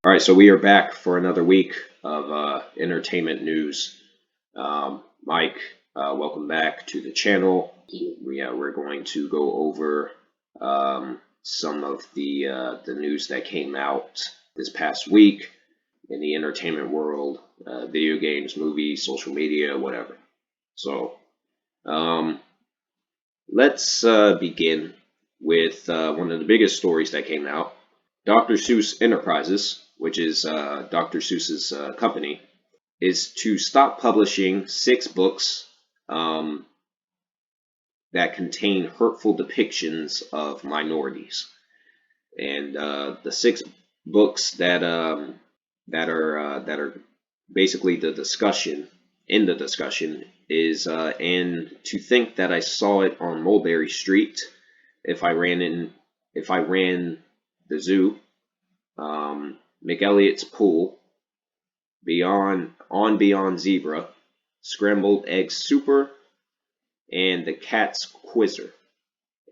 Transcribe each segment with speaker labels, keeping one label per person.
Speaker 1: All right, so we are back for another week of entertainment news. Mike, welcome back to the channel. We're going to go over some of the news that came out this past week in the entertainment world, video games, movies, social media, whatever. So let's begin with one of the biggest stories that came out. Dr. Seuss Enterprises, which is Dr. Seuss's company, is to stop publishing 6 books that contain hurtful depictions of minorities. And the 6 books that are basically the discussion is and to think that I saw it on Mulberry Street if I ran the zoo, McElliot's Pool, Beyond Zebra, Scrambled Egg Super, and The Cat's Quizzer.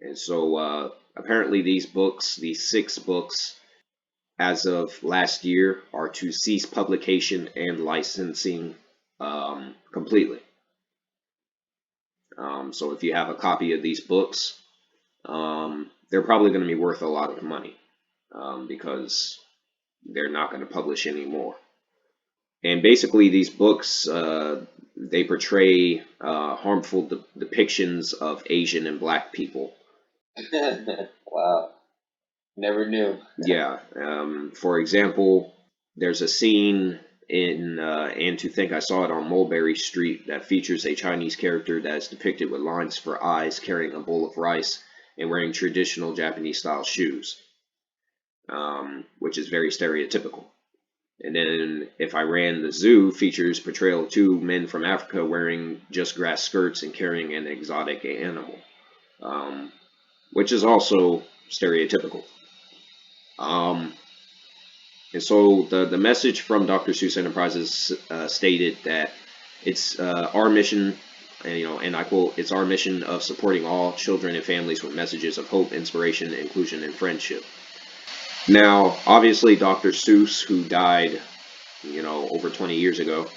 Speaker 1: And so apparently these 6 books, as of last year, are to cease publication and licensing completely. So if you have a copy of these books, they're probably going to be worth a lot of money because they're not going to publish anymore. And basically these books, they portray harmful depictions of Asian and Black people.
Speaker 2: Wow. Never knew.
Speaker 1: Yeah. For example, there's a scene in And to Think I Saw It on Mulberry Street that features a Chinese character that is depicted with lines for eyes, carrying a bowl of rice, and wearing traditional Japanese-style shoes, which is very stereotypical. And then If I Ran the Zoo features portrayal of 2 men from Africa wearing just grass skirts and carrying an exotic animal, which is also stereotypical. And so the message from Dr. Seuss Enterprises stated that it's our mission, and I quote, "It's our mission of supporting all children and families with messages of hope, inspiration, inclusion, and friendship." Now, obviously, Dr. Seuss, who died, over 20 years ago,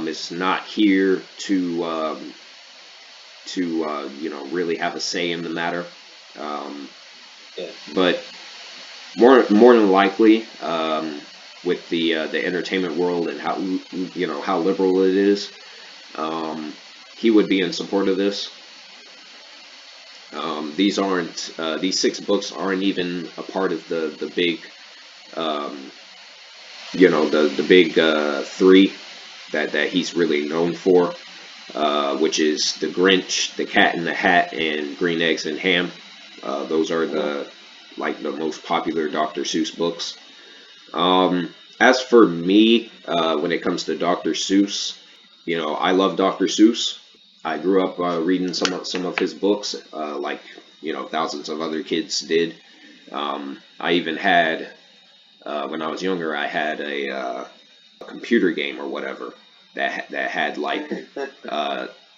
Speaker 1: is not here to really have a say in the matter. But more than likely, with the entertainment world and how liberal it is, he would be in support of this. These 6 books aren't even a part of the big, the big 3 that he's really known for, which is The Grinch, The Cat in the Hat, and Green Eggs and Ham. Those are the most popular Dr. Seuss books. As for me, when it comes to Dr. Seuss, I love Dr. Seuss. I grew up reading some of his books, like thousands of other kids did. I even had, when I was younger, I had a computer game or whatever that had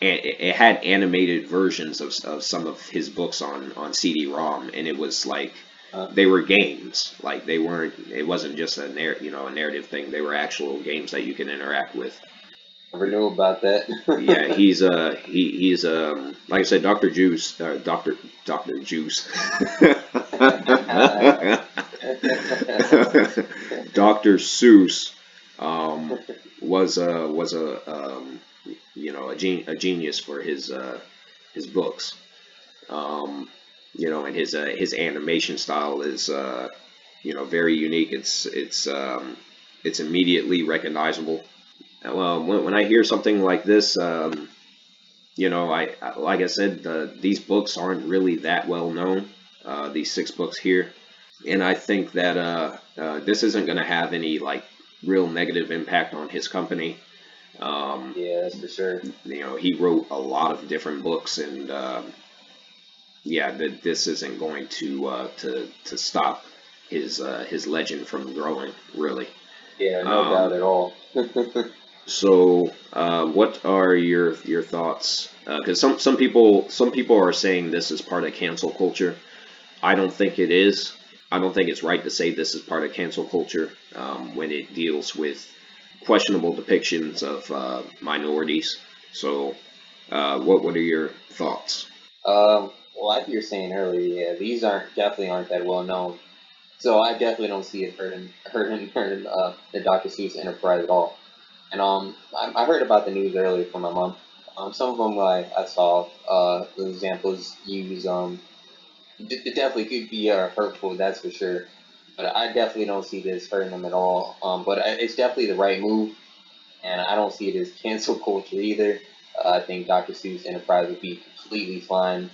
Speaker 1: it had animated versions of some of his books on CD-ROM, and it was like they were games. Like it wasn't just a narrative thing. They were actual games that you can interact with.
Speaker 2: Never knew about that.
Speaker 1: Yeah, he's like I said, Dr. Juice, Dr. Juice. Dr. Seuss was a genius for his books. And his animation style is very unique. It's immediately recognizable. When I hear something like this, like I said, these books aren't really that well known. These 6 books here, and I think that this isn't going to have any real negative impact on his company.
Speaker 2: Yeah, that's for sure.
Speaker 1: He wrote a lot of different books, and this isn't going to stop his legend from growing, really.
Speaker 2: Yeah, no doubt at all.
Speaker 1: So, what are your thoughts? Because some people are saying this is part of cancel culture. I don't think it is. I don't think it's right to say this is part of cancel culture when it deals with questionable depictions of minorities. So, what are your thoughts?
Speaker 2: Well, like you were saying earlier, yeah, these definitely aren't that well known. So I definitely don't see it hurting the Dr. Seuss enterprise at all. And I heard about the news earlier from my mom. Some of them like I saw the examples use it definitely could be hurtful, that's for sure. But I definitely don't see this hurting them at all. It's definitely the right move, and I don't see it as cancel culture either. I think Dr. Seuss Enterprise would be completely fine,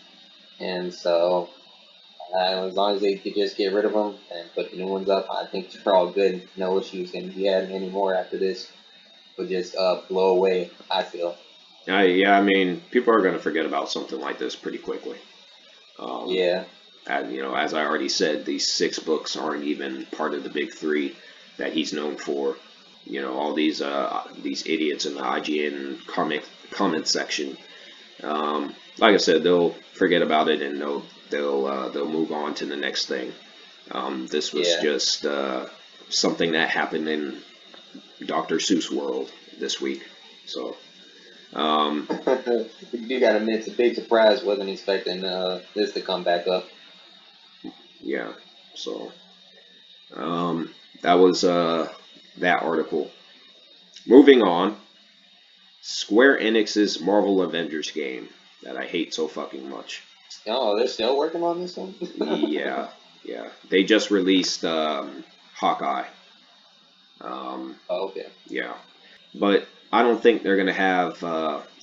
Speaker 2: and so as long as they could just get rid of them and put the new ones up, I think they're all good. No issues going to be added anymore after this. Would just blow away, I feel.
Speaker 1: Yeah, I mean, people are going to forget about something like this pretty quickly. Um,
Speaker 2: Yeah.
Speaker 1: and, as I already said, these 6 books aren't even part of the big 3 that he's known for. All these idiots in the IGN comment section. Like I said, they'll forget about it and they'll move on to the next thing. This was just something that happened in Dr. Seuss world this week. So,
Speaker 2: You gotta admit, it's a big surprise. Wasn't expecting this to come back up.
Speaker 1: yeah. So, that was that article. Moving on, Square Enix's Marvel Avengers game that I hate so fucking much.
Speaker 2: Oh, they're still working on this one?
Speaker 1: Yeah. They just released Hawkeye.
Speaker 2: Oh, okay.
Speaker 1: Yeah. But I don't think they're going to have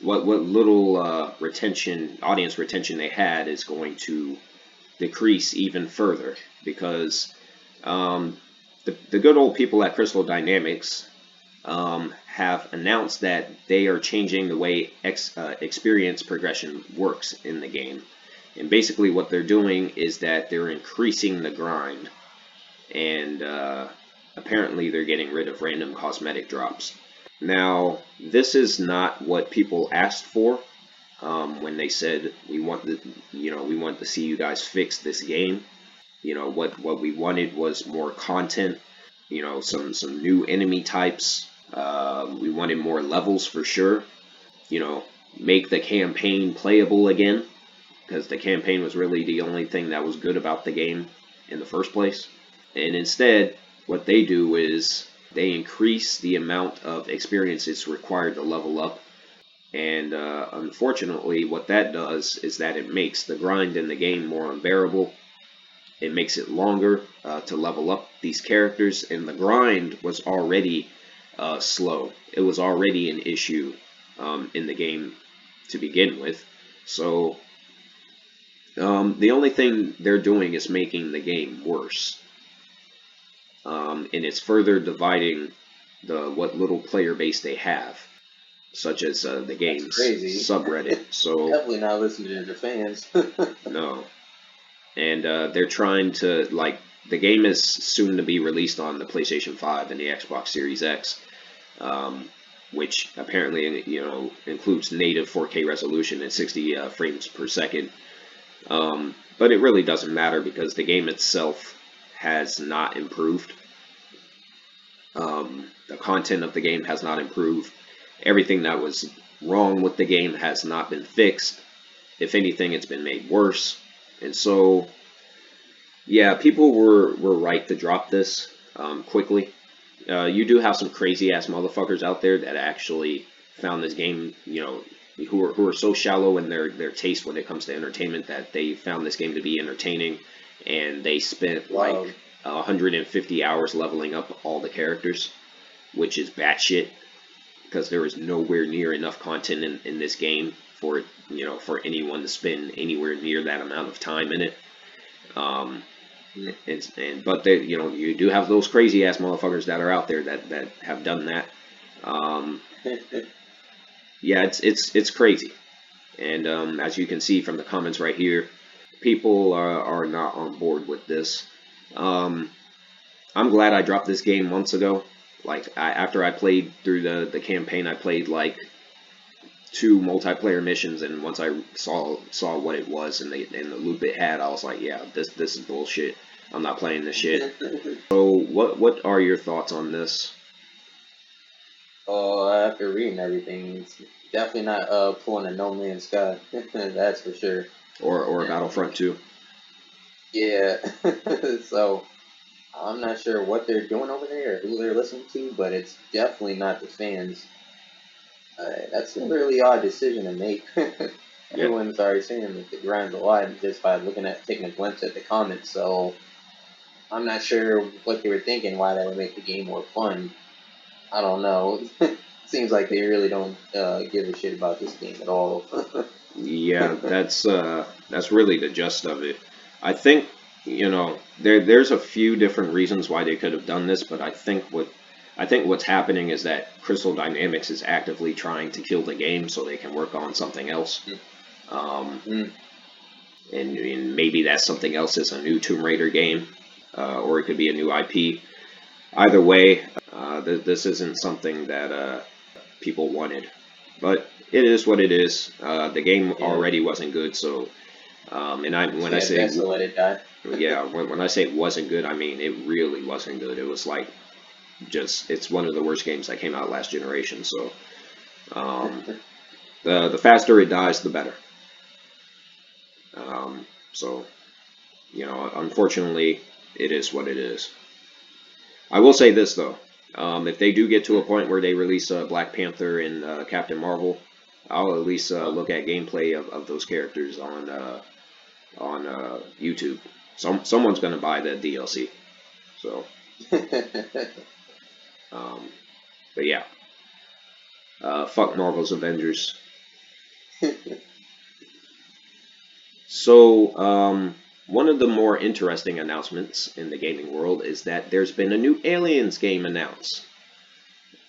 Speaker 1: what little audience retention they had is going to decrease even further because the good old people at Crystal Dynamics have announced that they are changing the way experience progression works in the game. And basically what they're doing is that they're increasing the grind and apparently they're getting rid of random cosmetic drops. Now, this is not what people asked for when they said we want to see you guys fix this game. What we wanted was more content. Some new enemy types. We wanted more levels for sure. Make the campaign playable again because the campaign was really the only thing that was good about the game in the first place. And instead, what they do is they increase the amount of experience it's required to level up. And unfortunately, what that does is that it makes the grind in the game more unbearable. It makes it longer to level up these characters, and the grind was already slow. It was already an issue in the game to begin with. So the only thing they're doing is making the game worse. And it's further dividing what little player base they have, such as the game's subreddit. So
Speaker 2: definitely not listening to the fans.
Speaker 1: no, and they're trying to the game is soon to be released on the PlayStation 5 and the Xbox Series X, which apparently includes native 4K resolution and 60 frames per second. But it really doesn't matter because the game itself has not improved. The content of the game has not improved. Everything that was wrong with the game has not been fixed. If anything, it's been made worse. And so, yeah, people were right to drop this quickly. You do have some crazy ass motherfuckers out there that actually found this game, who are so shallow in their taste when it comes to entertainment that they found this game to be entertaining, and they spent like 150 hours leveling up all the characters, which is batshit because there is nowhere near enough content in this game for anyone to spend anywhere near that amount of time in it. But they, you do have those crazy ass motherfuckers that are out there that have done that. Yeah, it's crazy. And as you can see from the comments right here, people are not on board with this. I'm glad I dropped this game months ago. After I played through the campaign, I played like 2 multiplayer missions, and once I saw what it was and the loop it had, I was like, yeah, this is bullshit. I'm not playing this shit. So what are your thoughts on this,
Speaker 2: Oh, after reading everything, it's definitely not pulling a No Man's Sky. That's for sure.
Speaker 1: or
Speaker 2: And
Speaker 1: Battlefront 2?
Speaker 2: yeah, so I'm not sure what they're doing over there or who they're listening to, but it's definitely not the fans. That's a really odd decision to make.
Speaker 1: Yeah,
Speaker 2: Everyone's already saying that the grind's a lot just by taking a glimpse at the comments. So I'm not sure what they were thinking, why that would make the game more fun. I don't know. Seems like they really don't give a shit about this game at all.
Speaker 1: yeah, that's really the gist of it. I think there's a few different reasons why they could have done this, but I think what's happening is that Crystal Dynamics is actively trying to kill the game so they can work on something else. Um,
Speaker 2: Mm,
Speaker 1: and maybe that something else is a new Tomb Raider game, or it could be a new IP. Either way, this isn't something that people wanted, but it is what it is. The game
Speaker 2: yeah,
Speaker 1: already wasn't good, so and when I
Speaker 2: yeah,
Speaker 1: say
Speaker 2: best to let it die.
Speaker 1: yeah, when I say it wasn't good, I mean it really wasn't good. It was like just it's one of the worst games that came out last generation. So um, the faster it dies, the better. So unfortunately, it is what it is. I will say this though, if they do get to a point where they release Black Panther and Captain Marvel, I'll at least look at gameplay of those characters on YouTube. Someone's gonna buy that DLC. So, um, but yeah, fuck Marvel's Avengers. So, one of the more interesting announcements in the gaming world is that there's been a new Aliens game announced,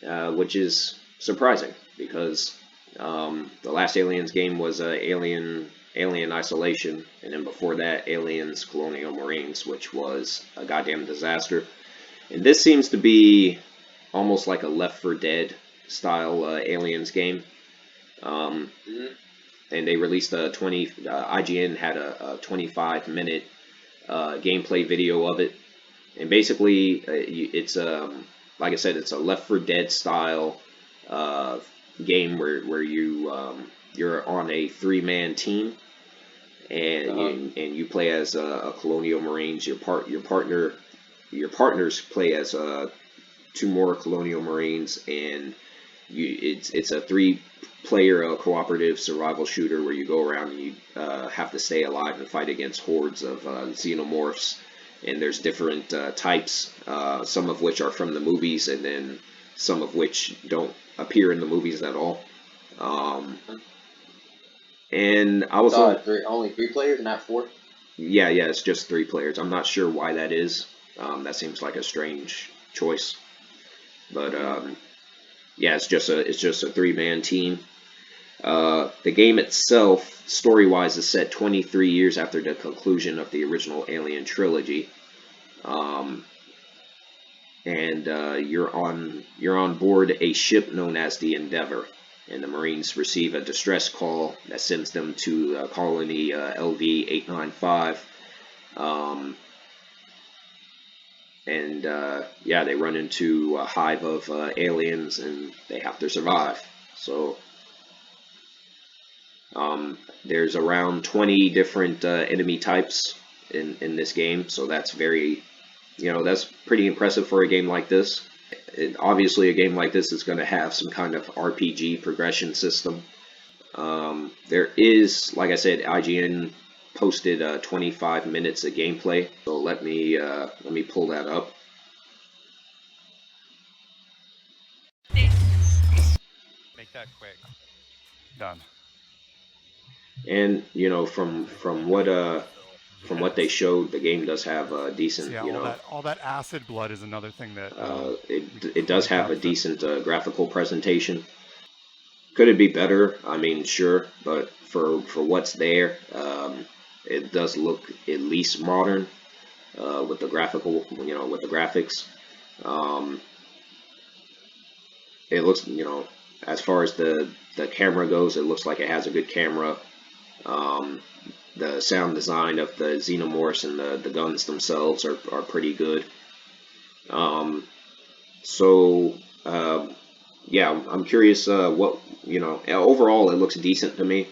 Speaker 1: which is surprising because the last Aliens game was Alien Isolation, and then before that, Aliens Colonial Marines, which was a goddamn disaster. And this seems to be almost like a Left 4 Dead style Aliens game. Um,
Speaker 2: Mhm.
Speaker 1: and they released a 20. IGN had a 25-minute gameplay video of it, and basically it's like I said, it's a Left 4 Dead style uh, game where you're on a three-man team, and
Speaker 2: Uh-huh.
Speaker 1: you play as a Colonial Marines. Your partners play as two more Colonial Marines, and it's a three-player cooperative survival shooter where you go around and you have to stay alive and fight against hordes of xenomorphs. And there's different types, some of which are from the movies, and then some of which don't appear in the movies at all. Um, and I was
Speaker 2: Saw
Speaker 1: on,
Speaker 2: it only three players, not four.
Speaker 1: yeah, it's just three players. I'm not sure why that is. That seems like a strange choice, but yeah, it's just a three-man team. The game itself, story-wise, is set 23 years after the conclusion of the original Alien trilogy, um, and you're on board a ship known as the Endeavor, and the Marines receive a distress call that sends them to colony LV-895, um, and yeah, they run into a hive of aliens, and they have to survive. So there's around 20 different enemy types in this game, so that's that's pretty impressive for a game like this. Obviously, a game like this is going to have some kind of RPG progression system. There is, like I said, IGN posted 25 minutes of gameplay, so let me pull that up.
Speaker 3: Make that quick. Done.
Speaker 1: And from what they
Speaker 3: Yes.
Speaker 1: showed, the game does have a
Speaker 3: So
Speaker 1: decent,
Speaker 3: yeah, all that acid blood is another thing that we
Speaker 1: it does
Speaker 3: might
Speaker 1: have a
Speaker 3: have to.
Speaker 1: decent graphical presentation. Could it be better? I mean, sure, but for what's there, it does look at least modern with the graphical, with the graphics. Um, it looks, as far as the camera goes, it looks like it has a good camera. The sound design of the xenomorphs and the guns themselves are pretty good. Um, so yeah, I'm curious what overall it looks decent to me.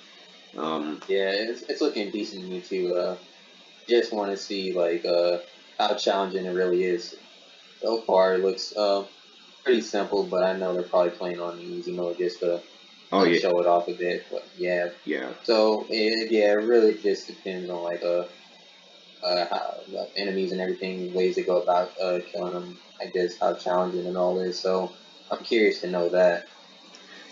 Speaker 2: Yeah, it's looking decent to me too. Just want to see like how challenging it really is. So far, it looks pretty simple, but I know they're probably playing on the easy mode just to
Speaker 1: Oh yeah,
Speaker 2: show it off a bit. But yeah,
Speaker 1: yeah,
Speaker 2: so it really just depends on like how the enemies and everything, ways they go about killing them. I guess how challenging and all is. So I'm curious to know that.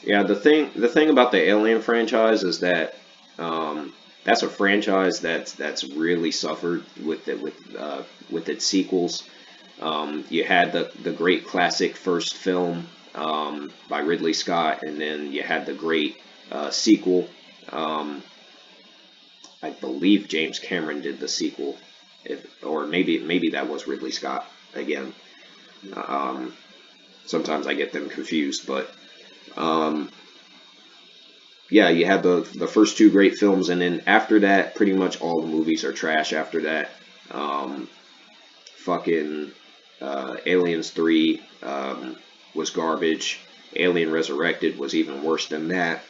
Speaker 1: yeah. The thing about the Alien franchise is that that's a franchise that's really suffered with its sequels. You had the great classic first film by Ridley Scott, and then you had the great sequel. Um, I believe James Cameron did the sequel, or maybe that was Ridley Scott again. Um, Sometimes I get them confused, but um, yeah, you had the first two great films, and then after that, pretty much all the movies are trash. After that, um, fucking Aliens 3 was garbage. Alien Resurrected was even worse than that.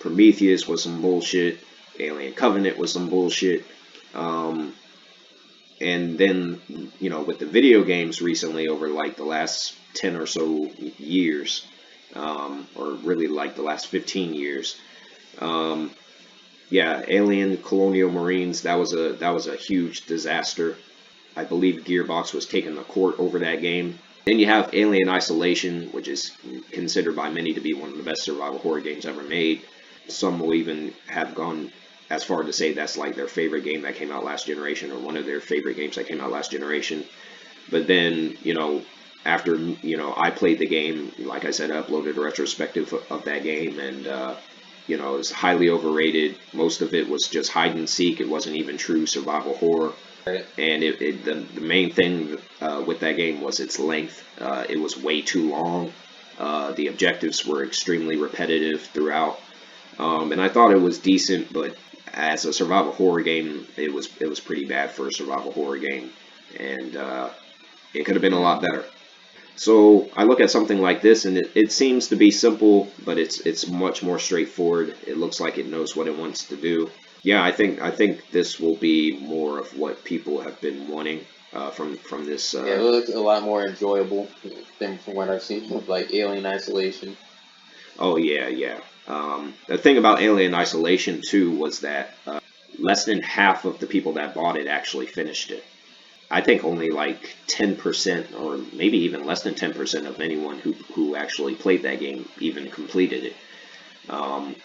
Speaker 1: Prometheus was some bullshit. Alien Covenant was some bullshit. Um, and then, with the video games recently over like the last 10 or so years, or really like the last 15 years, um, yeah, Alien Colonial Marines, that was a huge disaster. I believe Gearbox was taking the court over that game. Then you have Alien Isolation, which is considered by many to be one of the best survival horror games ever made. Some will even have gone as far to say that's like their favorite game that came out last generation, or one of their favorite games that came out last generation. But then, after, I played the game, like I said, I uploaded a retrospective of that game, and, it was highly overrated. Most of it was just hide and seek. It wasn't even true survival horror.
Speaker 2: Right.
Speaker 1: And the main thing with that game was its length. It was way too long. The objectives were extremely repetitive throughout. And I thought it was decent, but as a survival horror game, it was pretty bad for a survival horror game, and it could have been a lot better. So I look at something like this, and it seems to be simple, but it's much more straightforward. It looks like it knows what it wants to do. Yeah, I think this will be more of what people have been wanting from this.
Speaker 2: Yeah, it looks a lot more enjoyable than from what I've seen with like Alien Isolation.
Speaker 1: Oh yeah, yeah. The thing about Alien Isolation too was that less than half of the people that bought it actually finished it. I think only like 10%, or maybe even less than 10% of anyone who actually played that game even completed it. And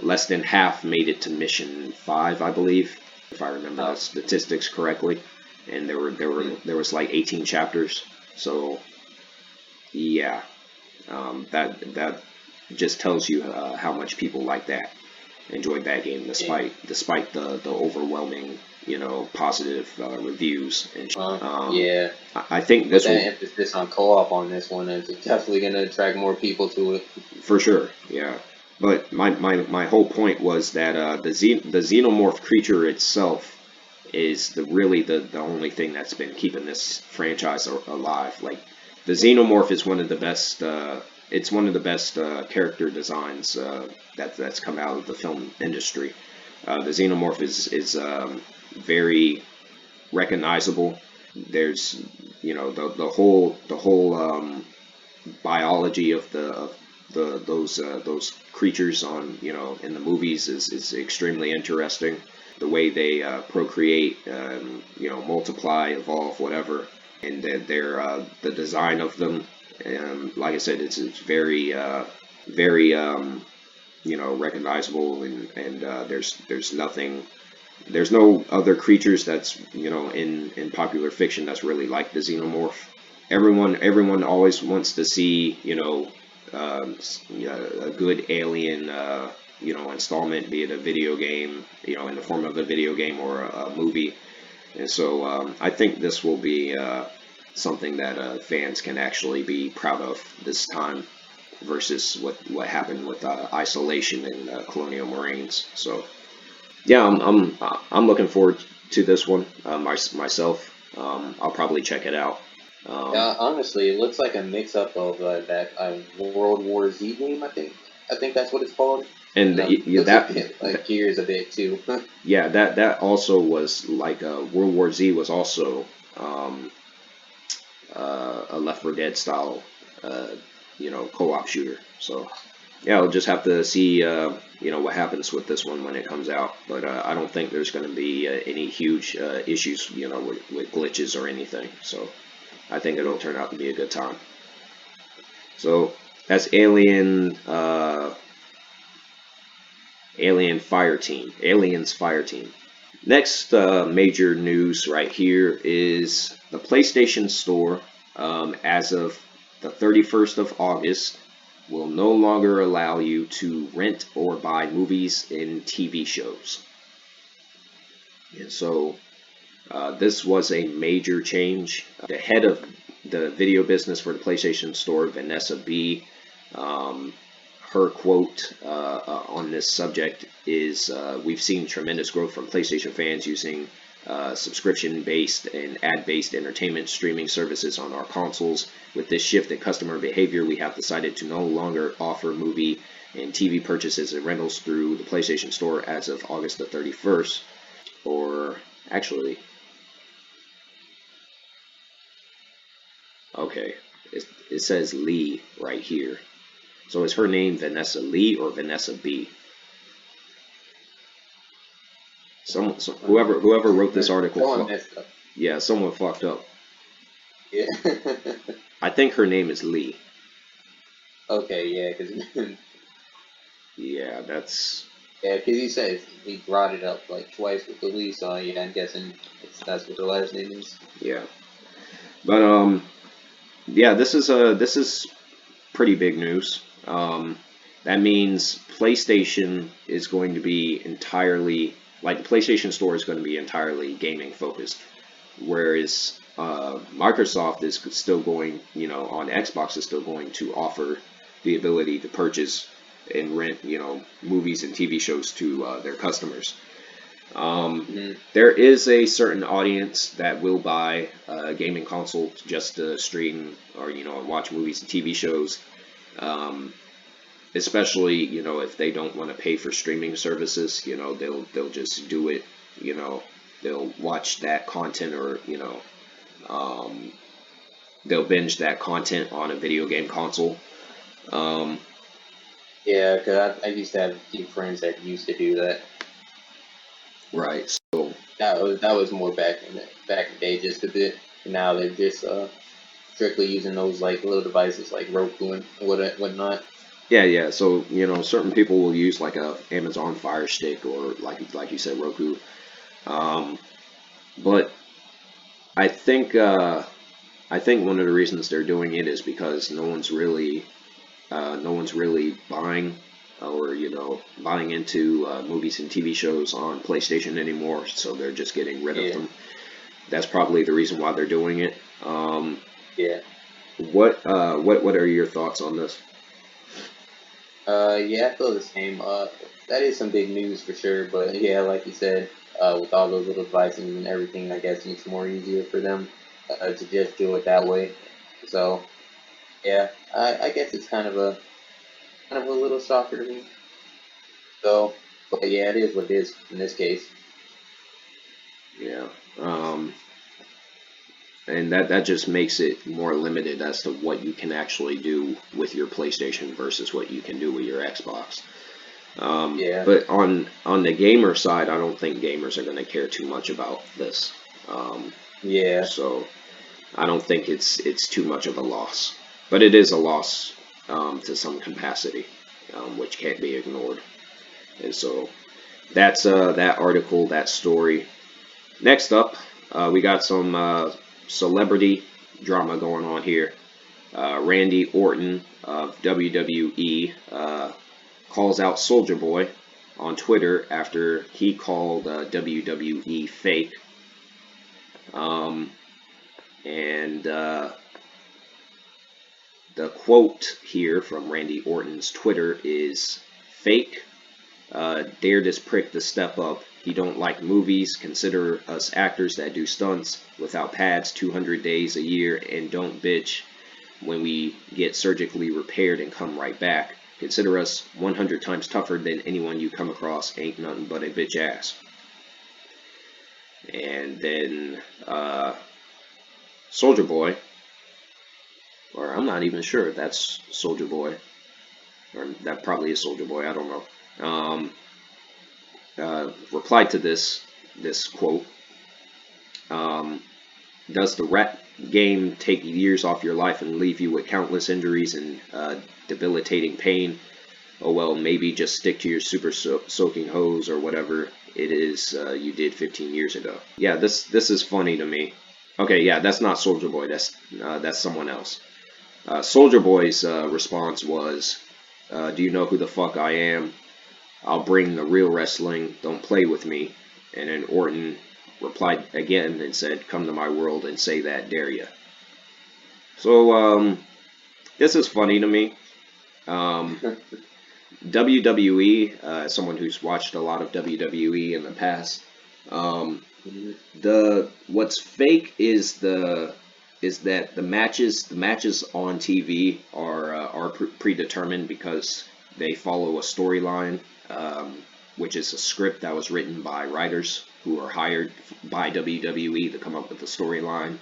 Speaker 1: less than half made it to mission 5, I believe, if I remember the statistics correctly. And there was like 18 chapters. So yeah, that just tells you how much people like that, enjoyed that game, despite the overwhelming positive reviews. And
Speaker 2: Yeah,
Speaker 1: I think
Speaker 2: with
Speaker 1: this
Speaker 2: that
Speaker 1: will,
Speaker 2: emphasis on co-op on this one, it's definitely going to attract more people to it.
Speaker 1: for sure, yeah. But my whole point was that the xenomorph creature itself is really the only thing that's been keeping this franchise alive. Like, the xenomorph is one of the best. It's one of the best character designs that's come out of the film industry. The xenomorph is very recognizable. There's the whole biology of those creatures on in the movies is extremely interesting. The way they procreate, multiply, evolve, whatever, and the design of them. And like I said, it's very recognizable, and there's no other creatures that's in popular fiction that's really like the xenomorph. Everyone always wants to see a good alien installment, be it a video game, in the form of a video game or a movie. And so I think this will be something that fans can actually be proud of this time, versus what happened with Isolation and Colonial Marines. So yeah, I'm looking forward to this one myself. I'll probably check it out. Um,
Speaker 2: Honestly, it looks like a mix-up of that World War Z game. I think that's what it's called.
Speaker 1: and
Speaker 2: And looks a bit like Gears a bit too.
Speaker 1: yeah, that also was like World War Z was also um, a Left 4 Dead style, uh, co-op shooter. So yeah, we'll just have to see, what happens with this one when it comes out. But I don't think there's going to be any huge issues, with glitches or anything. So I think it'll turn out to be a good time. So that's Alien Fire Team, Aliens Fire Team. Next major news right here is the PlayStation Store, as of the 31st of August, will no longer allow you to rent or buy movies and TV shows. And so this was a major change. The head of the video business for the PlayStation Store, Vanessa B., um, her quote on this subject is, "We've seen tremendous growth from PlayStation fans using subscription-based and ad-based entertainment streaming services on our consoles. With this shift in customer behavior, we have decided to no longer offer movie and TV purchases and rentals through the PlayStation Store as of August the 31st." Or actually, okay, it says Lee right here. So is her name Vanessa Lee or Vanessa B? Whoever wrote this article,
Speaker 2: Someone messed up.
Speaker 1: yeah, someone fucked up.
Speaker 2: Yeah.
Speaker 1: I think her name is Lee.
Speaker 2: Okay, yeah,
Speaker 1: Yeah, that's
Speaker 2: he said he brought it up like twice with the Lee, so yeah, I'm guessing that's what the last name is.
Speaker 1: yeah. But yeah, this is pretty big news. That means PlayStation is going to be entirely, like, the PlayStation Store is going to be entirely gaming focused, whereas Microsoft is still going, on Xbox is still going to offer the ability to purchase and rent, movies and TV shows to their customers. There is a certain audience that will buy a gaming console just to stream or watch movies and TV shows. Um, Especially if they don't want to pay for streaming services, they'll just do it. They'll watch that content, or um, they'll binge that content on a video game console. Um,
Speaker 2: Yeah, because I used to have a few friends that used to do that.
Speaker 1: right. So
Speaker 2: That was more back in the day, just a bit. Now they're just strictly using those like little devices like Roku and whatnot.
Speaker 1: yeah. So certain people will use like a Amazon Fire Stick, or like you said, Roku. Um, but I think one of the reasons they're doing it is because no one's really buying, or buying into movies and TV shows on PlayStation anymore. So they're just getting rid of
Speaker 2: Yeah,
Speaker 1: them. That's probably the reason why they're doing it.
Speaker 2: yeah.
Speaker 1: What are your thoughts on this?
Speaker 2: Yeah, I feel the same. That is some big news for sure. But yeah, like you said, with all those little devices and everything, I guess it's more easier for them to just do it that way. So yeah, I guess it's kind of a little shocker to me. So, but yeah, it is what it is in this case.
Speaker 1: Yeah. And that just makes it more limited as to what you can actually do with your PlayStation versus what you can do with your Xbox.
Speaker 2: Yeah,
Speaker 1: But on the gamer side, I don't think gamers are going to care too much about this. Um,
Speaker 2: yeah,
Speaker 1: so I don't think it's too much of a loss, but it is a loss to some capacity, which can't be ignored. And so that's that article, that story. Next up, we got some celebrity drama going on here. Randy Orton of WWE calls out Soldier Boy on Twitter after he called WWE fake. Um, and the quote here from Randy Orton's Twitter is, "Fake, dare this prick to step up He don't like movies. Consider us actors that do stunts without pads 200 days a year and don't bitch when we get surgically repaired and come right back. Consider us 100 times tougher than anyone you come across. Ain't nothing but a bitch ass. And then Soldier Boy, or I'm not even sure if that's Soldier Boy, or that probably is Soldier Boy, I don't know, replied to this quote. Does the rap game take years off your life and leave you with countless injuries and debilitating pain? Oh well, maybe just stick to your super soaking hose or whatever it is you did 15 years ago. Yeah, this is funny to me. Okay, yeah, that's not Soldier Boy. That's someone else. Soldier Boy's response was, "Do you know who the fuck I am? I'll bring the real wrestling. Don't play with me." And then Orton replied again and said, "Come to my world and say that, dare ya." So this is funny to me. WWE, as someone who's watched a lot of WWE in the past, what's fake is that the matches on TV are predetermined because they follow a storyline, which is a script that was written by writers who are hired by WWE to come up with the storyline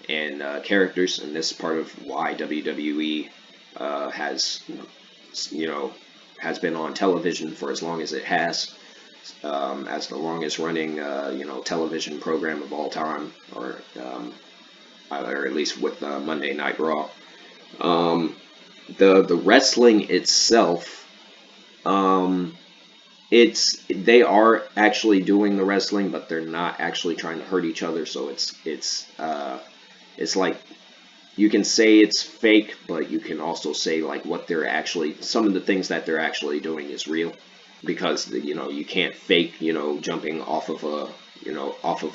Speaker 1: and characters, and this is part of why WWE has been on television for as long as it has, as the longest running television program of all time, or at least with Monday Night Raw. The wrestling itself, they are actually doing the wrestling, but they're not actually trying to hurt each other. So it's like, you can say it's fake, but you can also say like some of the things that they're actually doing is real, because you can't fake jumping off of a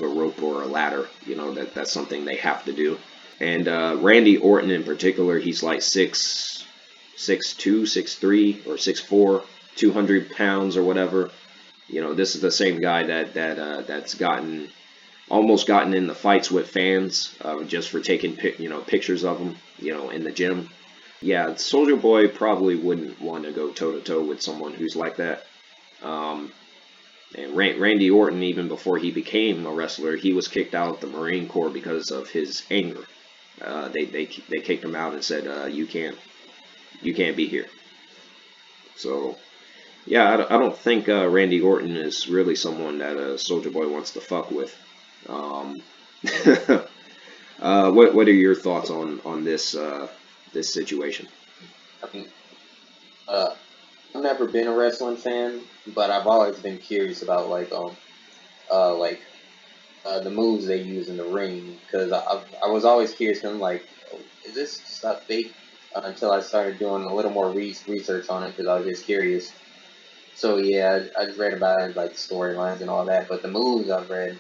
Speaker 1: rope or a ladder. That's something they have to do. And Randy Orton in particular, he's like 6'2", 6'3", or 6'4", 200 pounds or whatever. This is the same guy that's almost gotten in the fights with fans just for taking pictures of him in the gym. Yeah, Soldier Boy probably wouldn't want to go toe to toe with someone who's like that. And Randy Orton, even before he became a wrestler, he was kicked out of the Marine Corps because of his anger. They kicked him out and said, you can't be here. So yeah, I don't think Randy Orton is really someone that Soldier Boy wants to fuck with. What are your thoughts on this situation?
Speaker 2: I mean, I've never been a wrestling fan, but I've always been curious about the moves they use in the ring, because I was always curious, and like, is this stuff fake? Until I started doing a little more research on it, because I was just curious. So yeah, I just read about it, like storylines and all that, but the moves I've read,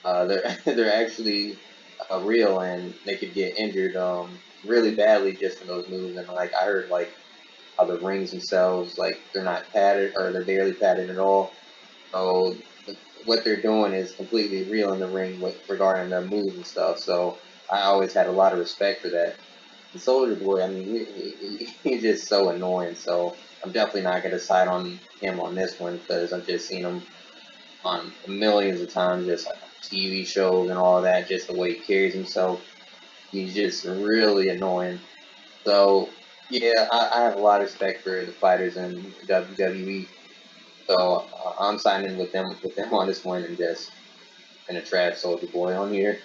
Speaker 2: they're actually real, and they could get injured really badly just from those moves. And like, I heard like how the rings themselves, like, they're not padded, or they're barely padded at all. So what they're doing is completely real in the ring regarding the moves and stuff. So I always had a lot of respect for that. And Soldier Boy, I mean, he's just so annoying. So I'm definitely not going to side on him on this one, because I've just seen him on millions of times, just like TV shows and all that, just the way he carries himself. He's just really annoying. So yeah, I have a lot of respect for the fighters in WWE. So I'm signing with them on this one, and just gonna trash Soldier Boy on here.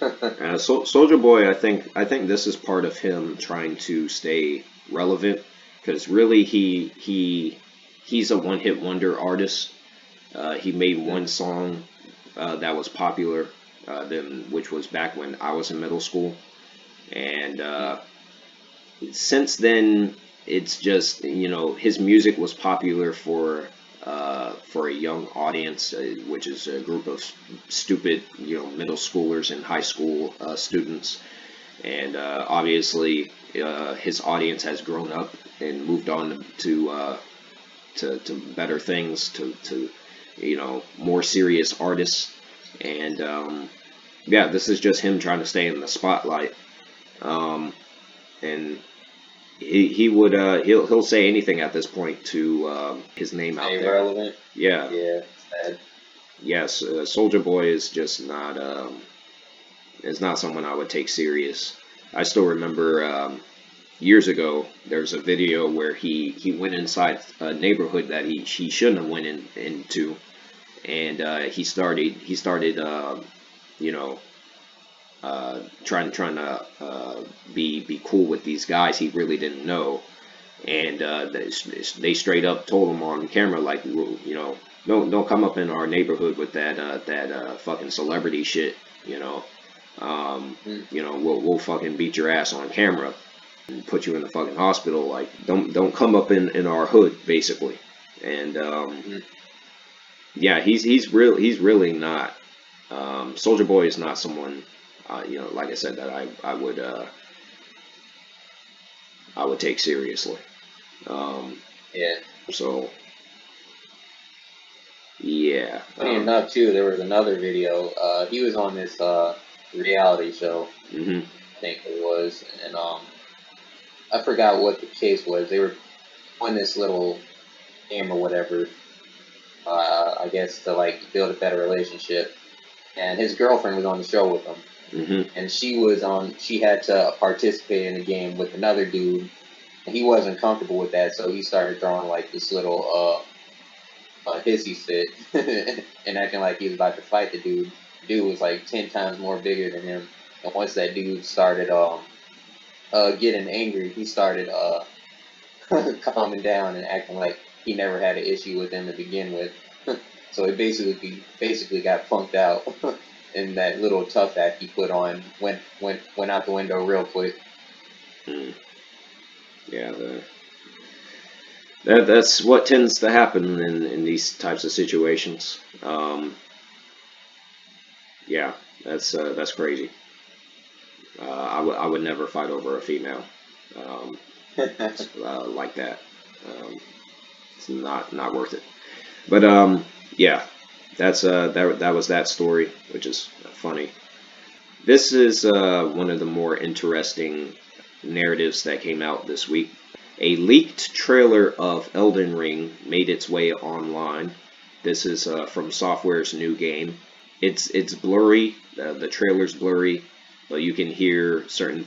Speaker 1: Soldier Boy, I think this is part of him trying to stay relevant, because really he's a one-hit wonder artist. He made one song that was popular, which was back when I was in middle school, and since then it's just his music was popular for a young audience, which is a group of stupid middle schoolers and high school students, and obviously his audience has grown up and moved on to better things, to more serious artists. And yeah, this is just him trying to stay in the spotlight. And he would he'll say anything at this point to his name out there.
Speaker 2: Relevant.
Speaker 1: Yeah.
Speaker 2: Yeah. Sad.
Speaker 1: Yes, Soldier Boy is just not is not someone I would take serious. I still remember years ago there's a video where he went inside a neighborhood that he shouldn't have went into, and he started trying to be cool with these guys he really didn't know, and they straight up told him on camera, like, don't come up in our neighborhood with that fucking celebrity shit, we'll fucking beat your ass on camera and put you in the fucking hospital. Like, don't come up in our hood, basically. And yeah, he's really not. Soldier Boy is not someone, like I said, that I would take seriously.
Speaker 2: Yeah.
Speaker 1: So yeah.
Speaker 2: Funny enough, too, there was another video. He was on this reality show,
Speaker 1: I
Speaker 2: think it was, and I forgot what the case was. They were on this little game or whatever, I guess to like build a better relationship. And his girlfriend was on the show with him, and she had to participate in the game with another dude, and he wasn't comfortable with that, so he started throwing like this little hissy fit and acting like he was about to fight the dude. The dude was like 10 times more bigger than him, and once that dude started getting angry, he started calming down and acting like he never had an issue with him to begin with. So he basically got punked out, and that little tough act he put on went out the window real quick.
Speaker 1: Yeah, that's what tends to happen in these types of situations. Yeah, that's crazy. I would never fight over a female like that. It's not worth it. But yeah, that's that was that story, which is funny. This is one of the more interesting narratives that came out this week. A leaked trailer of Elden Ring made its way online. This is from Software's new game. It's blurry. The trailer's blurry, but you can hear certain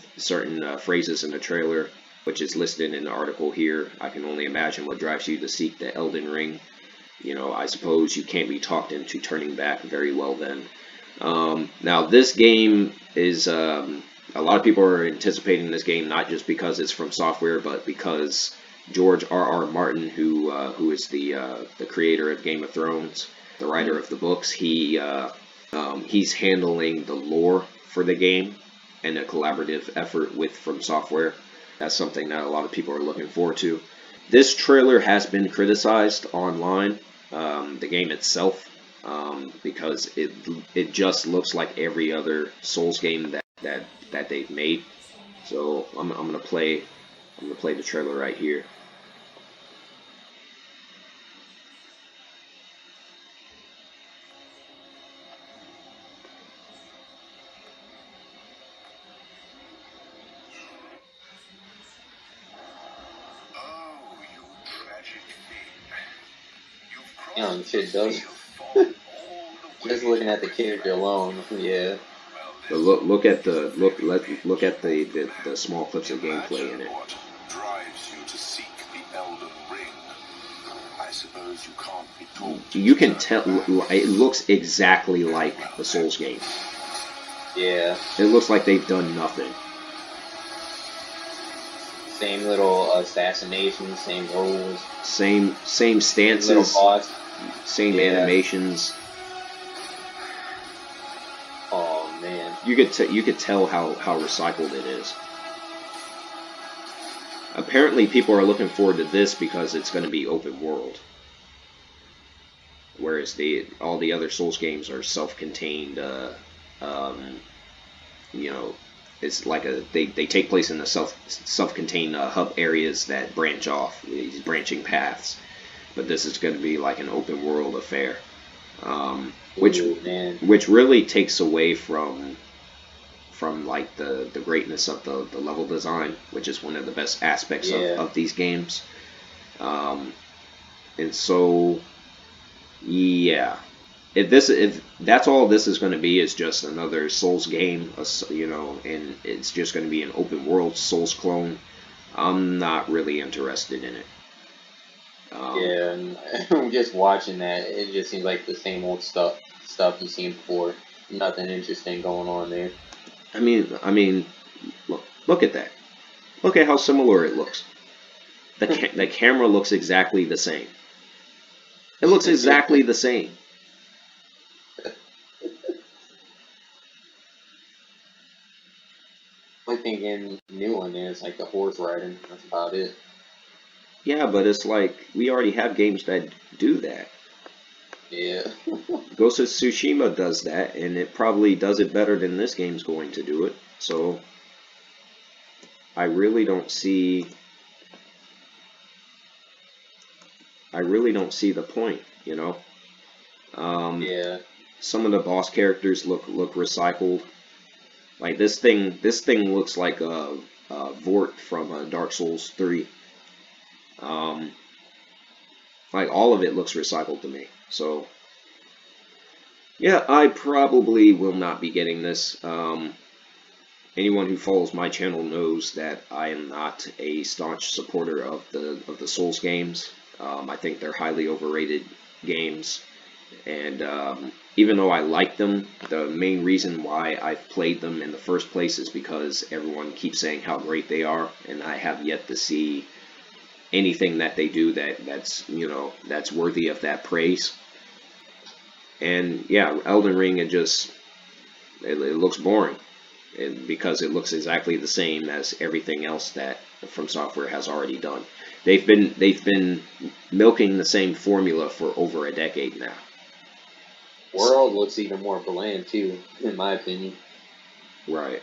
Speaker 1: phrases in the trailer, which is listed in the article here. I can only imagine what drives you to seek the Elden Ring. I suppose you can't be talked into turning back very well then. Now, this game is, a lot of people are anticipating this game not just because it's from Software, but because George R.R. Martin, who is the creator of Game of Thrones, the writer of the books, he's handling the lore for the game and a collaborative effort with From Software. That's something that a lot of people are looking forward to. This trailer has been criticized online, the game itself, because it just looks like every other Souls game that they've made. So I'm gonna play the trailer right here.
Speaker 2: Shit does. Just looking at the character alone, yeah.
Speaker 1: But look at the small clips of gameplay in it.
Speaker 4: What drives you to seek the Elden Ring? I suppose you can't be told.
Speaker 1: You can tell it looks exactly like the Souls game.
Speaker 2: Yeah.
Speaker 1: It looks like they've done nothing.
Speaker 2: Same little assassinations, same roles,
Speaker 1: same stances,
Speaker 2: little boss.
Speaker 1: Same animations.
Speaker 2: Oh man,
Speaker 1: you could tell how recycled it is. Apparently, people are looking forward to this because it's going to be open world, whereas all the other Souls games are self-contained. It's like they take place in the self-contained hub areas that branch off, these branching paths. But this is going to be like an open world affair. Which
Speaker 2: Ooh, man.
Speaker 1: really takes away from like the greatness of the level design, which is one of the best aspects
Speaker 2: Yeah.
Speaker 1: of these games. Um, and so yeah, if that's all this is going to be is just another Souls game, and it's just going to be an open world Souls clone, I'm not really interested in it.
Speaker 2: Yeah, and just watching that, it just seems like the same old stuff you've seen before. Nothing interesting going on there.
Speaker 1: I mean, look at that. Look at how similar it looks. The camera looks exactly the same. It looks exactly the same.
Speaker 2: Only thing in new on there is like the horse riding. That's about it.
Speaker 1: Yeah, but it's like we already have games that do that.
Speaker 2: Yeah.
Speaker 1: Ghost of Tsushima does that, and it probably does it better than this game's going to do it. So I really don't see. I really don't see the point. Um,
Speaker 2: Yeah.
Speaker 1: some of the boss characters look recycled. Like this thing looks like a Vort from Dark Souls 3. Um, like all of it looks recycled to me. So yeah, I probably will not be getting this. Anyone who follows my channel knows that I am not a staunch supporter of the Souls games. I think they're highly overrated games, and even though I like them, the main reason why I've played them in the first place is because everyone keeps saying how great they are, and I have yet to see anything that they do that's worthy of that praise. And yeah, Elden Ring it looks boring. Because it looks exactly the same as everything else that From Software has already done. They've been milking the same formula for over a decade now.
Speaker 2: World looks even more bland too, in my opinion.
Speaker 1: Right.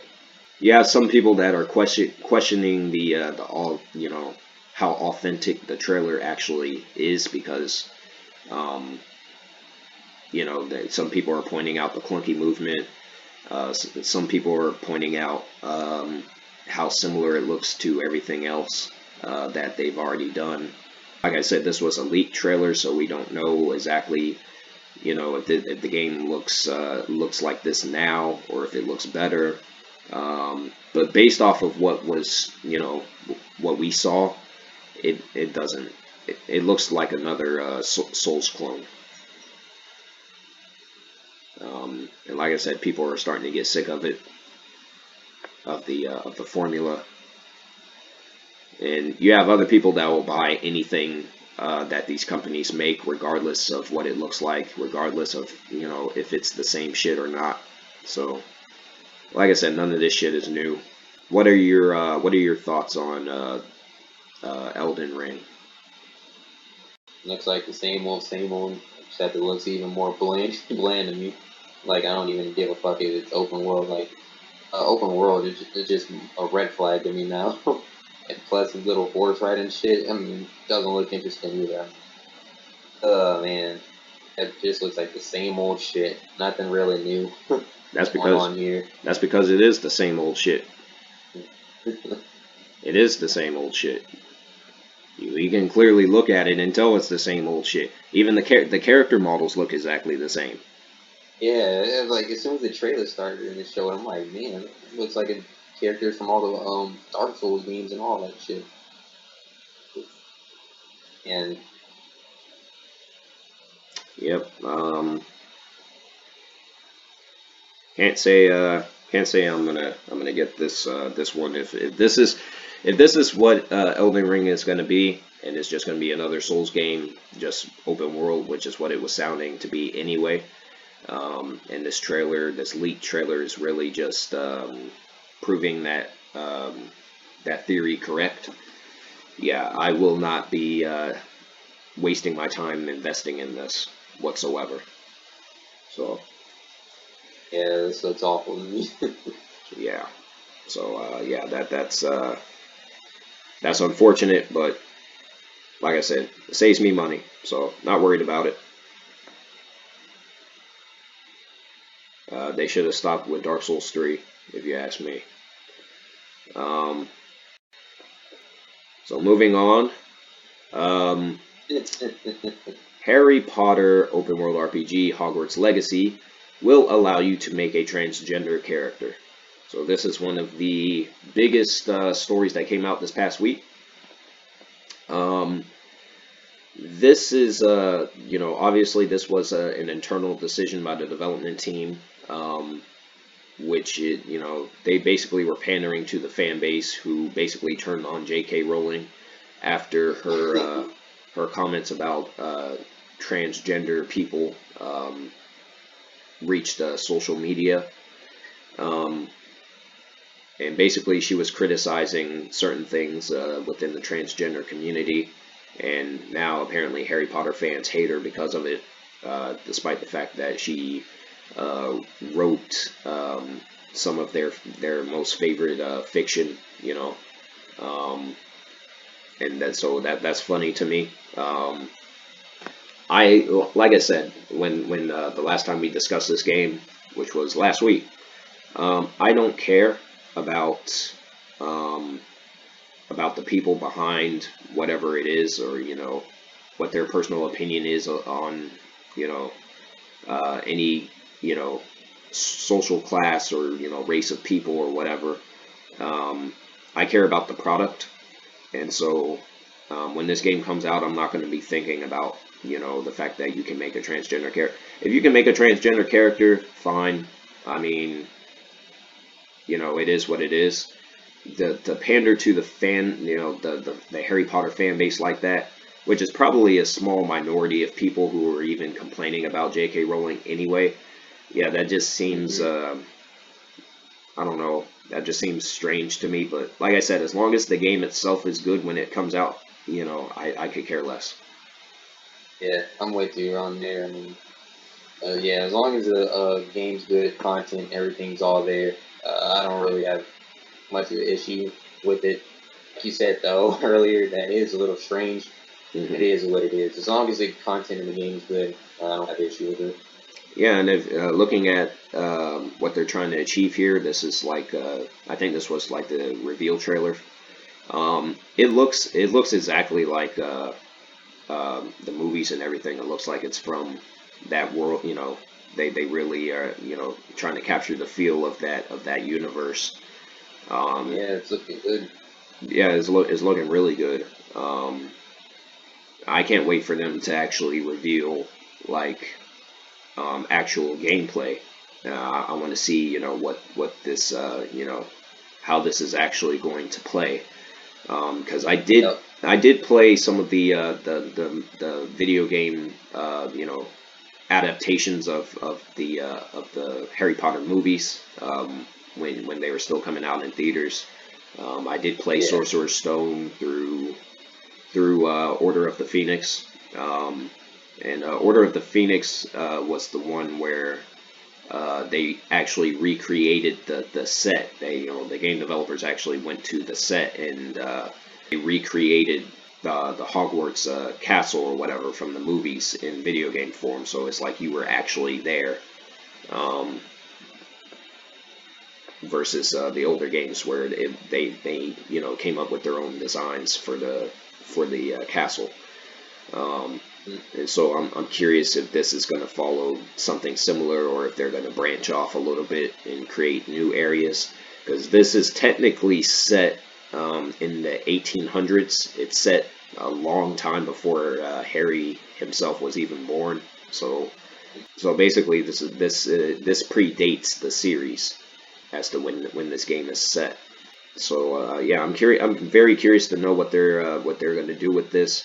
Speaker 1: You have some people that are questioning the all how authentic the trailer actually is because that some people are pointing out the clunky movement. Some people are pointing out how similar it looks to everything else that they've already done. Like I said, this was a leaked trailer, so we don't know exactly, if the game looks like this now or if it looks better. But based off of what we saw, it doesn't. It looks like another Souls clone. And like I said, people are starting to get sick of it, of the formula. And you have other people that will buy anything that these companies make, regardless of what it looks like, regardless of if it's the same shit or not. So, like I said, none of this shit is new. What are your thoughts on Elden Ring?
Speaker 2: Looks like the same old, except it looks even more bland, bland to me. Like I don't even give a fuck if it's open world. Like open world, it's just a red flag to me now. And plus the little horse riding shit. I mean, doesn't look interesting either. Oh man, it just looks like the same old shit. Nothing really new
Speaker 1: That's
Speaker 2: going
Speaker 1: because
Speaker 2: on here.
Speaker 1: that's because it is the same old shit. It is the same old shit. You can clearly look at it and tell it's the same old shit. Even the character models look exactly the same.
Speaker 2: Yeah, it was like as soon as the trailer started and it showed, I'm like, man, it looks like characters from all the Dark Souls games and all that shit. And
Speaker 1: Yep. Can't say I'm gonna get this one if this is what Elden Ring is gonna be, and it's just gonna be another Souls game, just open world, which is what it was sounding to be anyway. And this leaked trailer is really just proving that theory correct. Yeah, I will not be wasting my time investing in this whatsoever. So
Speaker 2: yeah, this looks awful to me.
Speaker 1: yeah, so yeah, that's unfortunate, but like I said, it saves me money, so not worried about it. They should have stopped with Dark Souls 3, if you ask me. So moving on. Harry Potter open world RPG Hogwarts Legacy will allow you to make a transgender character. So this is one of the biggest stories that came out this past week. This is, obviously this was an internal decision by the development team, which, they basically were pandering to the fan base who basically turned on J.K. Rowling after her comments about transgender people reached social media. And basically she was criticizing certain things within the transgender community. And now apparently Harry Potter fans hate her because of it, despite the fact that she wrote some of their most favorite fiction, and that's funny to me. Like I said, when the last time we discussed this game, which was last week, I don't care about the people behind whatever it is, or what their personal opinion is on any social class or race of people or whatever. I care about the product, and so when this game comes out, I'm not going to be thinking about the fact that you can make a transgender character. If you can make a transgender character, fine. I mean, it is what it is. The pander to the fan, the Harry Potter fan base like that, which is probably a small minority of people who are even complaining about J.K. Rowling anyway. Yeah, that just seems, I don't know, that just seems strange to me. But like I said, as long as the game itself is good when it comes out, I could care less.
Speaker 2: Yeah, I'm with you on there. I mean, as long as the game's good, content, everything's all there, I don't really have much of an issue with it. Like you said, though, earlier, that is a little strange.
Speaker 1: Mm-hmm.
Speaker 2: It is what it is. As long as the content in the game is good, I don't have an issue with it.
Speaker 1: Yeah, and if looking at what they're trying to achieve here, this is like I think this was like the reveal trailer. It looks exactly like the movies and everything. It looks like it's from that world. They really are trying to capture the feel of that universe.
Speaker 2: It's looking good.
Speaker 1: Yeah, it's looking really good. I can't wait for them to actually reveal like actual gameplay. I want to see what this how this is actually going to play, because I did play some of the video game adaptations of the Harry Potter movies when they were still coming out in theaters. I did play Sorcerer's Stone through Order of the Phoenix. And Order of the Phoenix was the one where they actually recreated the set. The game developers actually went to the set and they recreated the Hogwarts castle or whatever from the movies in video game form. So it's like you were actually there. Versus the older games where they came up with their own designs for the castle. And so I'm curious if this is going to follow something similar, or if they're going to branch off a little bit and create new areas. Because this is technically set in the 1800s. It's set a long time before Harry himself was even born. So basically, this predates the series as to when this game is set. So I'm curious. I'm very curious to know what they're going to do with this.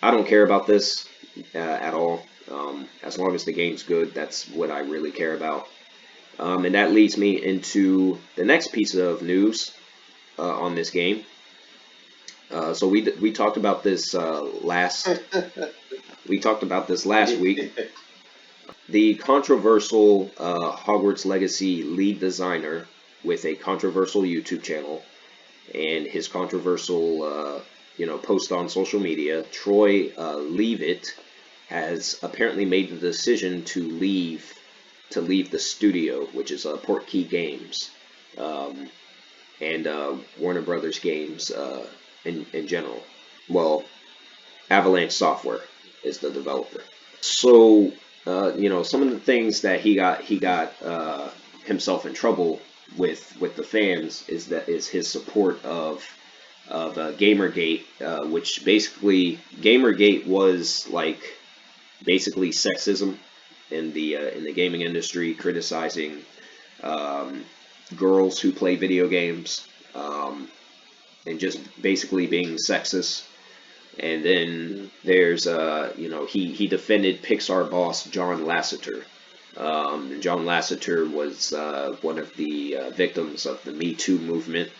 Speaker 1: I don't care about this at all. As long as the game's good, that's what I really care about. And that leads me into the next piece of news on this game. So we talked about this last week. The controversial Hogwarts Legacy lead designer with a controversial YouTube channel and his controversial post on social media, Troy Leavitt, has apparently made the decision to leave to leave the studio, which is Portkey Games, and Warner Brothers Games in general. Well, Avalanche Software is the developer. So, some of the things that he got himself in trouble with the fans is his support of Gamergate, which basically Gamergate was like basically sexism in the gaming industry, criticizing girls who play video games, and just basically being sexist. And then there's he defended Pixar boss John Lasseter. John Lasseter was one of the victims of the Me Too movement.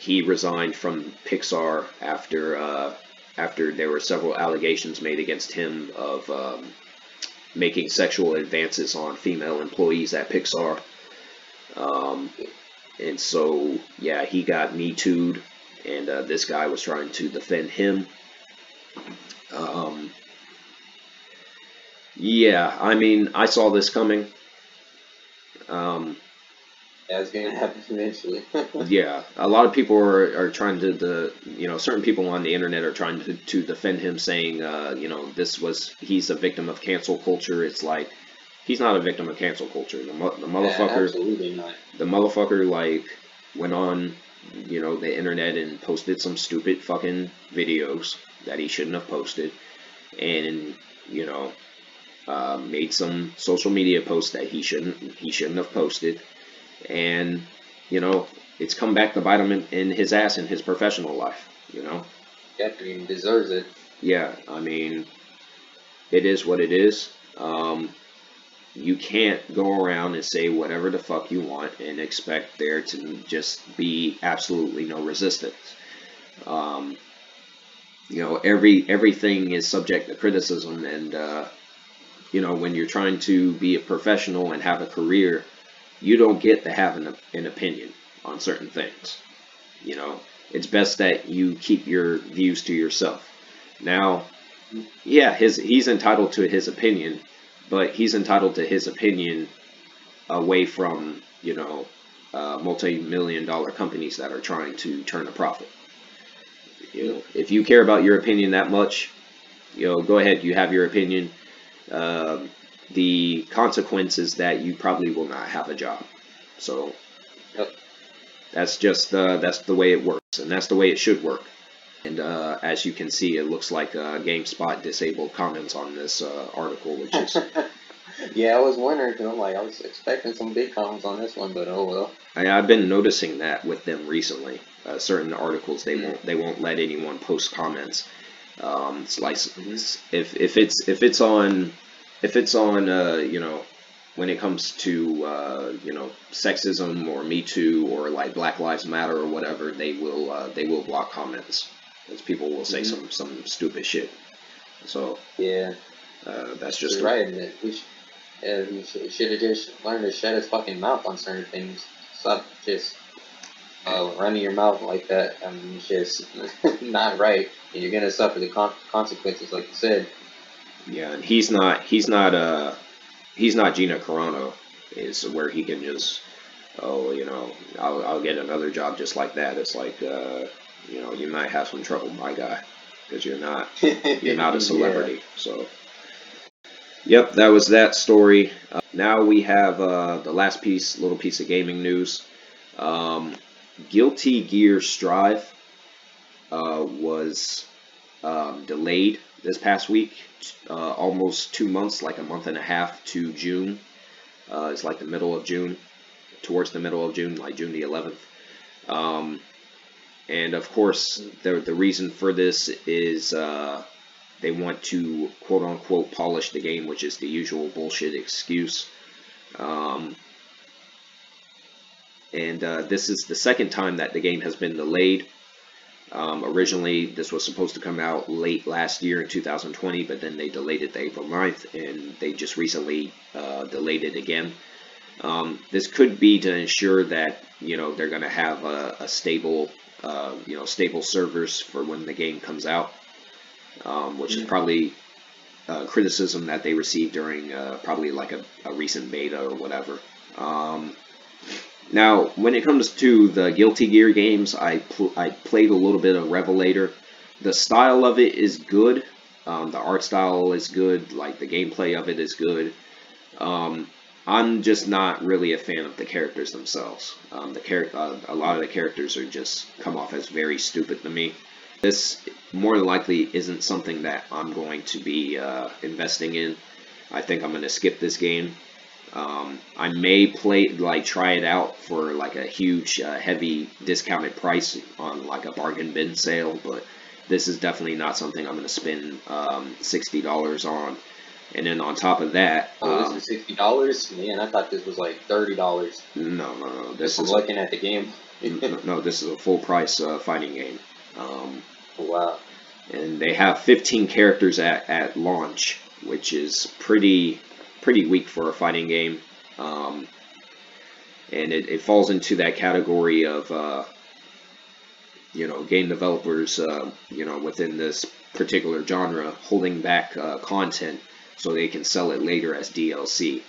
Speaker 1: He resigned from Pixar after there were several allegations made against him of making sexual advances on female employees at Pixar. And so, yeah, he got Me Too'd, and this guy was trying to defend him. Yeah, I mean, I saw this coming.
Speaker 2: That's gonna happen eventually.
Speaker 1: Yeah, a lot of people are trying to, certain people on the internet are trying to defend him, saying, he's a victim of cancel culture. It's like, he's not a victim of cancel culture. The motherfucker,
Speaker 2: Yeah, absolutely not.
Speaker 1: The motherfucker, like, went on, the internet and posted some stupid fucking videos that he shouldn't have posted, and, made some social media posts that he shouldn't have posted, and, it's come back to bite him in his ass in his professional life,
Speaker 2: Yeah, I mean, deserves it.
Speaker 1: Yeah, I mean, it is what it is. You can't go around and say whatever the fuck you want and expect there to just be absolutely no resistance. Everything is subject to criticism, and when you're trying to be a professional and have a career, you don't get to have an opinion on certain things. It's best that you keep your views to yourself. Now, yeah, he's entitled to his opinion, but he's entitled to his opinion away from, multi-million-dollar companies that are trying to turn a profit. If you care about your opinion that much, go ahead, you have your opinion. The consequence is that you probably will not have a job. So,
Speaker 2: Yep.
Speaker 1: That's just that's the way it works, and that's the way it should work. And as you can see, it looks like Gamespot disabled comments on this article, which is
Speaker 2: Yeah, I was wondering, because I'm like, I was expecting some big comments on this one, but oh well.
Speaker 1: I've been noticing that with them recently. Certain articles they won't let anyone post comments. It's like if it's on when it comes to sexism or Me Too or like Black Lives Matter or whatever, they will block comments, because people will say some stupid shit. So
Speaker 2: Yeah,
Speaker 1: that's just
Speaker 2: you're right. And he should have just learned to shut his fucking mouth on certain things. Stop just running your mouth like that. I mean, it's just not right, and you're gonna suffer the consequences, like you said.
Speaker 1: Yeah, and he's not Gina Carano, is where he can just I'll get another job just like that. It's like you might have some trouble, my guy, because you're not a celebrity.
Speaker 2: Yeah.
Speaker 1: So yep, that was that story. Now we have the last little piece of gaming news. Guilty Gear Strive was delayed this past week, almost 2 months, like a month and a half, to June. It's like the middle of June, towards the middle of June, like June the 11th. And of course, the reason for this is they want to quote unquote polish the game, which is the usual bullshit excuse. And this is the second time that the game has been delayed. Originally, this was supposed to come out late last year in 2020, but then they delayed it to April 9th, and they just recently delayed it again. This could be to ensure that they're going to have a stable stable servers for when the game comes out, which is probably criticism that they received during probably like a recent beta or whatever. Now, when it comes to the Guilty Gear games, I played a little bit of Revelator. The style of it is good. The art style is good. Like, the gameplay of it is good. I'm just not really a fan of the characters themselves. A lot of the characters are just come off as very stupid to me. This more than likely isn't something that I'm going to be investing in. I think I'm going to skip this game. I may try it out for like a huge, heavy discounted price on like a bargain bin sale, but this is definitely not something I'm going to spend $60 on. And then on top of that,
Speaker 2: this is $60. Man, I thought this was like $30.
Speaker 1: No.
Speaker 2: This is looking at the game.
Speaker 1: No, this is a full price fighting game.
Speaker 2: Wow.
Speaker 1: And they have 15 characters at launch, which is pretty weak for a fighting game. And it falls into that category of game developers within this particular genre holding back content so they can sell it later as DLC,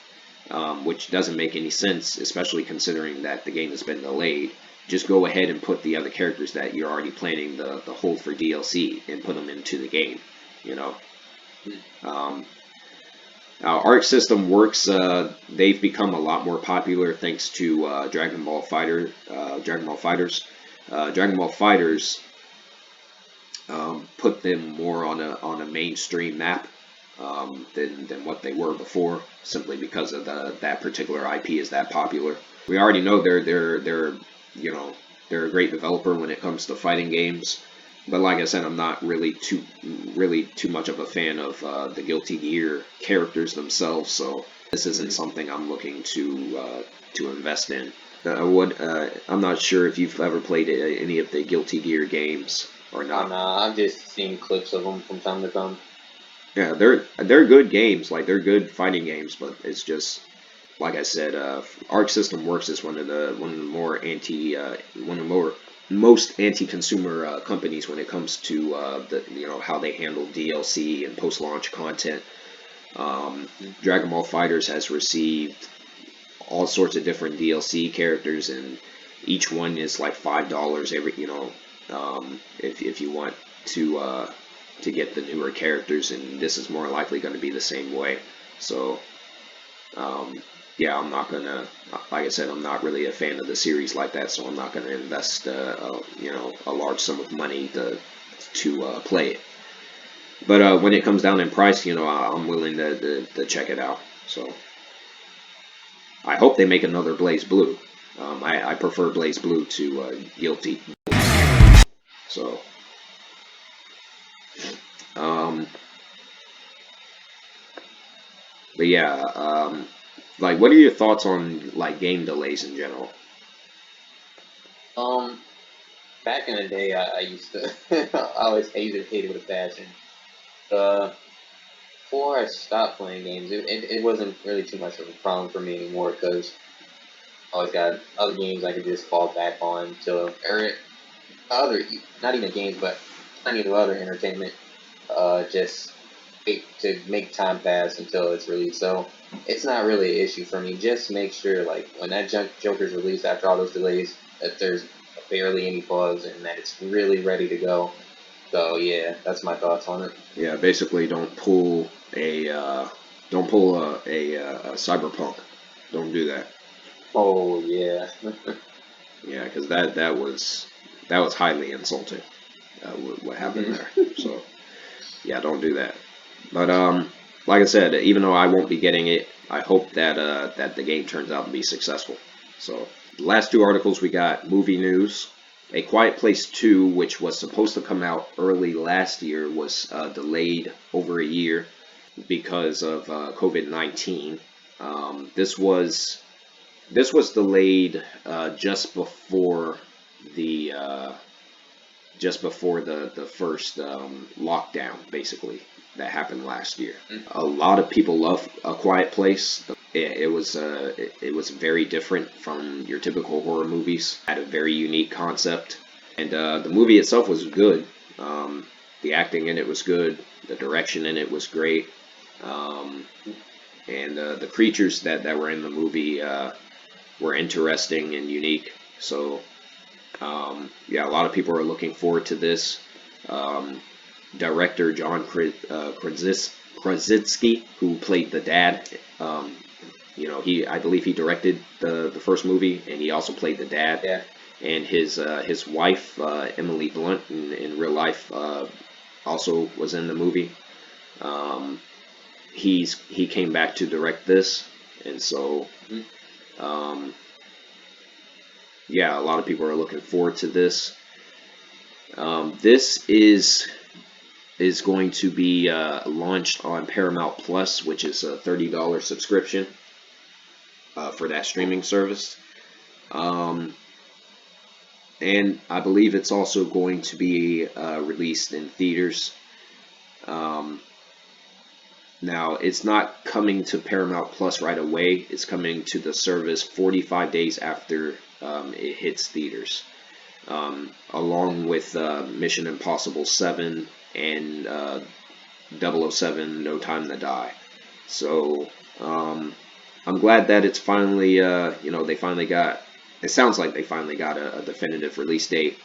Speaker 1: which doesn't make any sense, especially considering that the game has been delayed. Just go ahead and put the other characters that you're already planning the hold for DLC and put them into the game, Our art system works. They've become a lot more popular thanks to Dragon Ball Fighters. Dragon Ball Fighters put them more on a mainstream map than what they were before, simply because of that particular IP is that popular. We already know they're a great developer when it comes to fighting games. But like I said, I'm not really too much of a fan of the Guilty Gear characters themselves, so this isn't something I'm looking to invest in. I'm not sure if you've ever played any of the Guilty Gear games or not.
Speaker 2: No, I've just seen clips of them from time to time.
Speaker 1: Yeah, they're good games, like they're good fighting games, but it's just like I said, Arc System Works is one of the most anti-consumer companies when it comes to how they handle DLC and post-launch content. Dragon Ball Fighters has received all sorts of different DLC characters, and each one is like $5 every. If you want to get the newer characters, and this is more likely going to be the same way. So. Yeah, I'm not gonna. Like I said, I'm not really a fan of the series like that, so I'm not gonna invest, a large sum of money to play it. But when it comes down in price, I'm willing to check it out. So I hope they make another Blaze Blue. I prefer Blaze Blue to Guilty. So. But yeah. What are your thoughts on game delays in general?
Speaker 2: Back in the day, I used to, I always hated with a passion. Before I stopped playing games, it wasn't really too much of a problem for me anymore because I always got other games I could just fall back on not even games, but plenty of other entertainment, just to make time pass until it's released. So it's not really an issue for me. Just make sure, when that Joker's released after all those delays, that there's barely any bugs and that it's really ready to go. So yeah, that's my thoughts on it.
Speaker 1: Yeah, basically, don't pull a Cyberpunk. Don't do that.
Speaker 2: Oh yeah.
Speaker 1: Yeah, because that was highly insulting. What happened there? So yeah, don't do that. But like I said, even though I won't be getting it, I hope that the game turns out to be successful. So the last two articles we got movie news. A Quiet Place 2, which was supposed to come out early last year, was delayed over a year because of COVID-19. This was delayed just before the first lockdown, basically, that happened last year. A lot of people love A Quiet Place. It was very different from your typical horror movies. Had a very unique concept, and the movie itself was good. The acting in it was good. The direction in it was great. Um, and the creatures that were in the movie were interesting and unique. So yeah, a lot of people are looking forward to this. Um, Director John Krasinski, who played the dad, I believe he directed the first movie, and he also played the dad.
Speaker 2: Yeah.
Speaker 1: And his wife Emily Blunt in real life also was in the movie. Um, he came back to direct this, and so um, yeah, a lot of people are looking forward to this. This is going to be launched on Paramount Plus, which is a $30 subscription for that streaming service. And I believe it's also going to be released in theaters. Now, it's not coming to Paramount Plus right away. It's coming to the service 45 days after it hits theaters, along with Mission Impossible 7 and 007 No Time to Die. So I'm glad that it's finally, they finally got, it sounds like they finally got a definitive release date.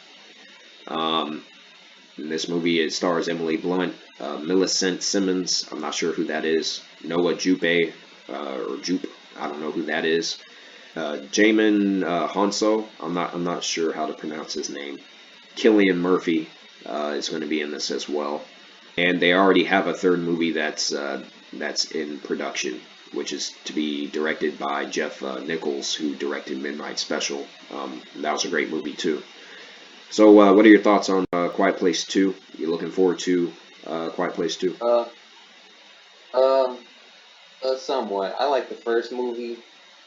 Speaker 1: In this movie, it stars Emily Blunt, Millicent Simmons, I'm not sure who that is, Noah Jupe, or Jupe, I don't know who that is. Jamin Honso, I'm not sure how to pronounce his name. Cillian Murphy is going to be in this as well. And they already have a third movie that's in production, which is to be directed by Jeff Nichols, who directed Midnight Special. That was a great movie too. So, what are your thoughts on Quiet Place 2? You looking forward to Quiet Place 2?
Speaker 2: Um, somewhat. I like the first movie.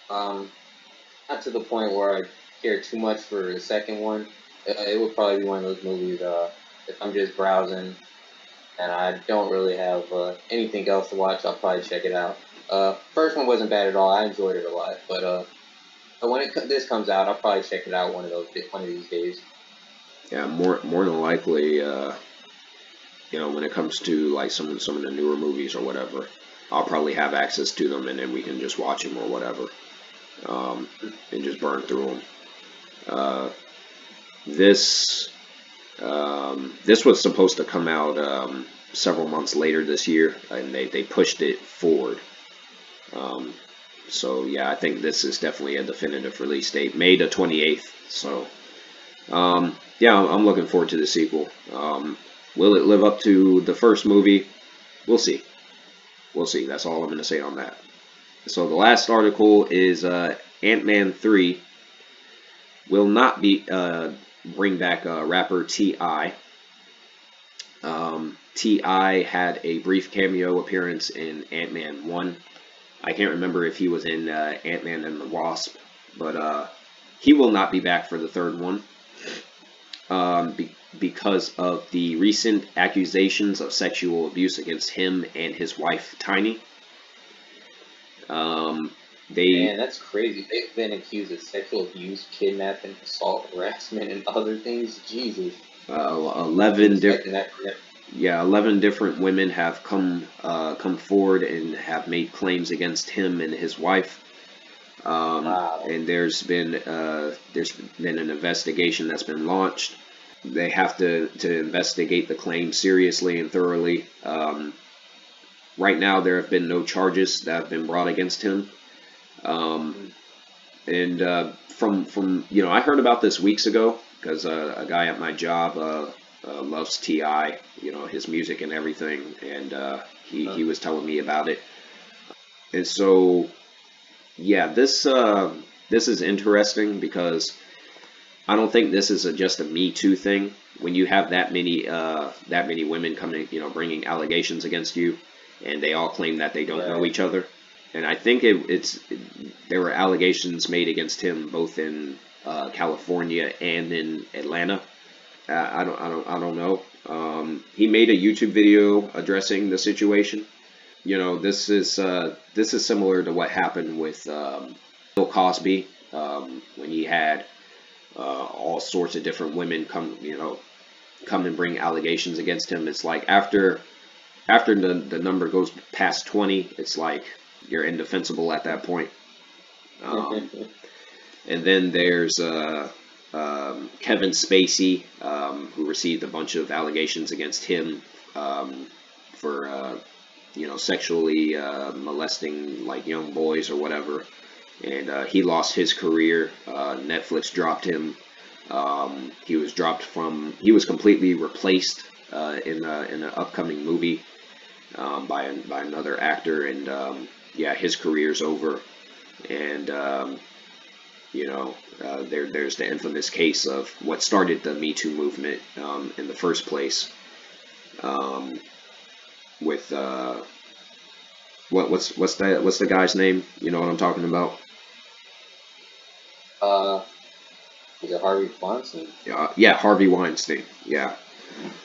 Speaker 2: Not to the point where I care too much for the second one. It would probably be one of those movies. If I'm just browsing and I don't really have anything else to watch, I'll probably check it out. First one wasn't bad at all. I enjoyed it a lot. But when this comes out, I'll probably check it out one of these days.
Speaker 1: Yeah, more than likely, when it comes to like some of the newer movies or whatever, I'll probably have access to them, and then we can just watch them or whatever, and just burn through them. This this was supposed to come out several months later this year, and they pushed it forward. So yeah, I think this is definitely a definitive release date, May the 28th. So yeah, I'm looking forward to the sequel. Will it live up to the first movie? We'll see. We'll see. That's all I'm going to say on that. So the last article is Ant-Man 3 will not be bring back rapper T.I. T.I. had a brief cameo appearance in Ant-Man 1. I can't remember if he was in Ant-Man and the Wasp, but he will not be back for the third one because of the recent accusations of sexual abuse against him and his wife, Tiny.
Speaker 2: Man, that's crazy. They've been accused of sexual abuse, kidnapping, assault, harassment, and other things. Jesus.
Speaker 1: 11 different women have come forward and have made claims against him and his wife.
Speaker 2: Wow.
Speaker 1: And there's been an investigation that's been launched. They have to investigate the claim seriously and thoroughly. Right now, there have been no charges that have been brought against him. And from I heard about this weeks ago because a guy at my job loves T.I., his music and everything, and he was telling me about it. And so, yeah, this is interesting because I don't think this is just a Me Too thing. When you have that many women coming, bringing allegations against you, and they all claim that they don't know each other. And I think there were allegations made against him both in California and in Atlanta. I don't know. He made a YouTube video addressing the situation. This is similar to what happened with Bill Cosby when he had all sorts of different women come and bring allegations against him. It's like after after the number goes past 20, it's like you're indefensible at that point. And then there's Kevin Spacey, who received a bunch of allegations against him for sexually molesting like young boys or whatever, and he lost his career. Netflix dropped him. He was completely replaced in an upcoming movie by another actor, and his career's over. And there's the infamous case of what started the Me Too movement in the first place, with what's the guy's name? You know what I'm talking about?
Speaker 2: Is it Harvey Weinstein?
Speaker 1: Yeah, Harvey Weinstein. Yeah,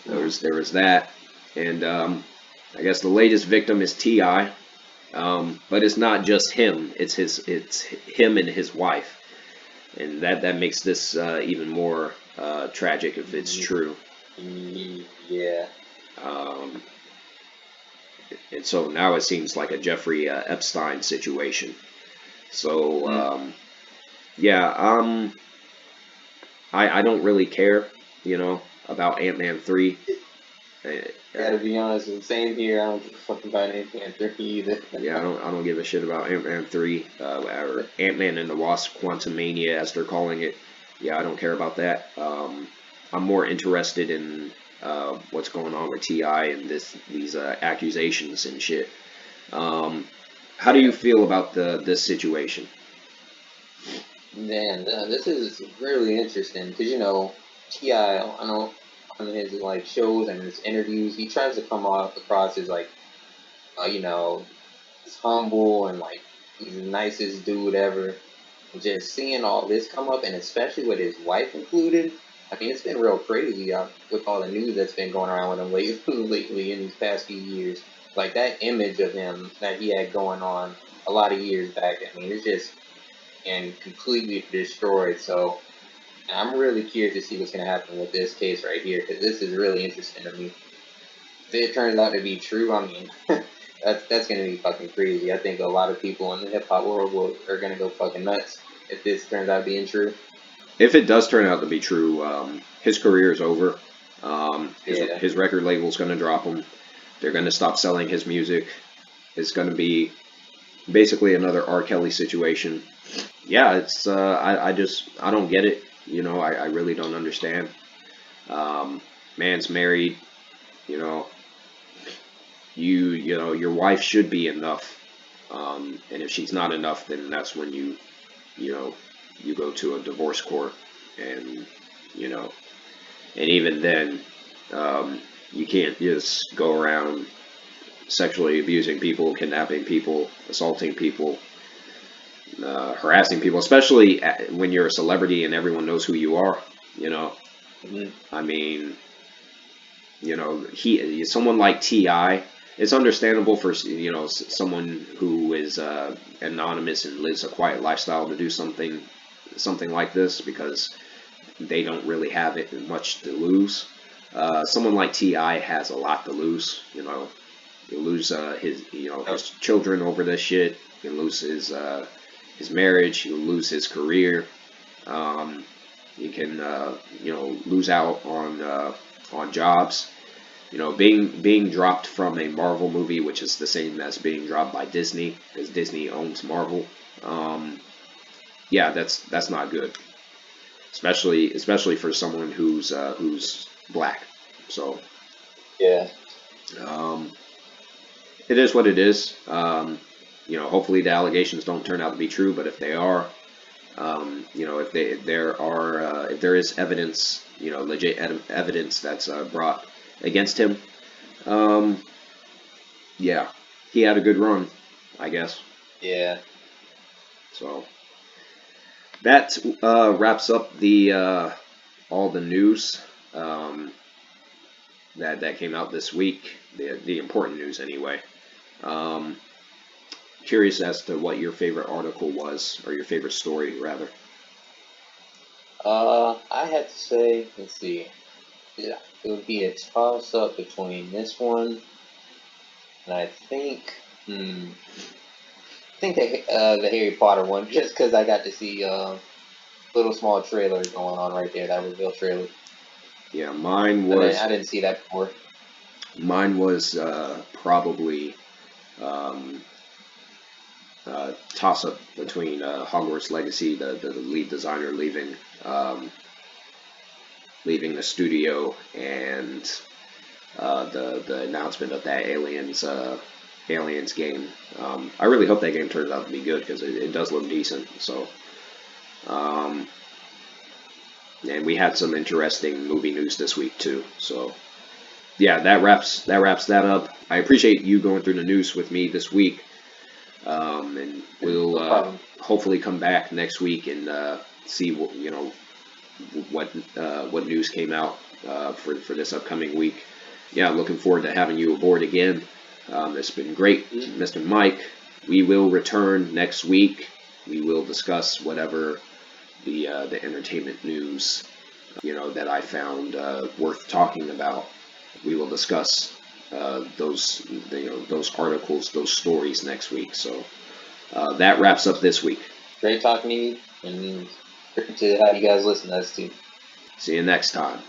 Speaker 1: there was that, and I guess the latest victim is T.I. But it's not just him; it's him and his wife, and that makes this even more tragic if it's true.
Speaker 2: Yeah.
Speaker 1: And so now it seems like a Jeffrey Epstein situation. So I don't really care, about Ant-Man 3.
Speaker 2: Gotta be honest, the same here. I don't give a fuck about Ant-Man 3 either.
Speaker 1: Yeah, I don't give a shit about Ant-Man 3, or Ant-Man and the Wasp: Quantumania, as they're calling it. Yeah, I don't care about that. I'm more interested in what's going on with T.I. and these accusations and shit. How do you feel about this situation?
Speaker 2: Man, this is really interesting because T.I. I know on his like shows and his interviews, he tries to come across as like, he's humble and like he's the nicest dude ever. And just seeing all this come up, and especially with his wife included, I mean, it's been real crazy with all the news that's been going around with him lately in these past few years. Like that image of him that he had going on a lot of years back. I mean, it's just and completely destroyed. So I'm really curious to see what's going to happen with this case right here, because this is really interesting to me. If it turns out to be true, I mean, that's going to be fucking crazy. I think a lot of people in the hip hop world are going to go fucking nuts if this turns out being true.
Speaker 1: If it does turn out to be true, his career is over. His record label's going to drop him. They're going to stop selling his music. It's going to be basically another R. Kelly situation. Yeah, it's I don't get it. I really don't understand. Man's married. Your wife should be enough. And if she's not enough, then that's when you go to a divorce court, and and even then, you can't just go around sexually abusing people, kidnapping people, assaulting people, harassing people, especially when you're a celebrity and everyone knows who you are. I mean, someone like T.I., it's understandable for someone who is anonymous and lives a quiet lifestyle to do something like this, because they don't really have much to lose. Someone like T.I. has a lot to lose. He'll lose his children over this shit. He'll lose his marriage. He'll lose his career. He can lose out on jobs. Being dropped from a Marvel movie, which is the same as being dropped by Disney, because Disney owns Marvel. Yeah, that's not good, especially for someone who's black. So
Speaker 2: Yeah.
Speaker 1: It is what it is. Hopefully the allegations don't turn out to be true, but if they are, if there is evidence, legit evidence that's brought against him, yeah, he had a good run, I guess.
Speaker 2: Yeah.
Speaker 1: So that wraps up the all the news that came out this week, the important news anyway. Curious as to what your favorite article was, or your favorite story, rather.
Speaker 2: I had to say, let's see, yeah, it would be a toss-up between this one and I think the Harry Potter one, just because I got to see little small trailer going on right there, that reveal trailer.
Speaker 1: Yeah, mine
Speaker 2: I
Speaker 1: was
Speaker 2: didn't see that before.
Speaker 1: probably toss up between Hogwarts Legacy, the lead designer leaving the studio, and the announcement of that Aliens game. I really hope that game turns out to be good because it does look decent. So, and we had some interesting movie news this week too. So, yeah, that wraps that up. I appreciate you going through the news with me this week, and we'll
Speaker 2: No
Speaker 1: hopefully come back next week and see what news came out for this upcoming week. Yeah, looking forward to having you aboard again. It's been great, Mr. Mike. We will return next week. We will discuss whatever the entertainment news that I found worth talking about. We will discuss those articles, those stories next week. So that wraps up this week.
Speaker 2: Great talking to you, and to have you guys listen to us too.
Speaker 1: See you next time.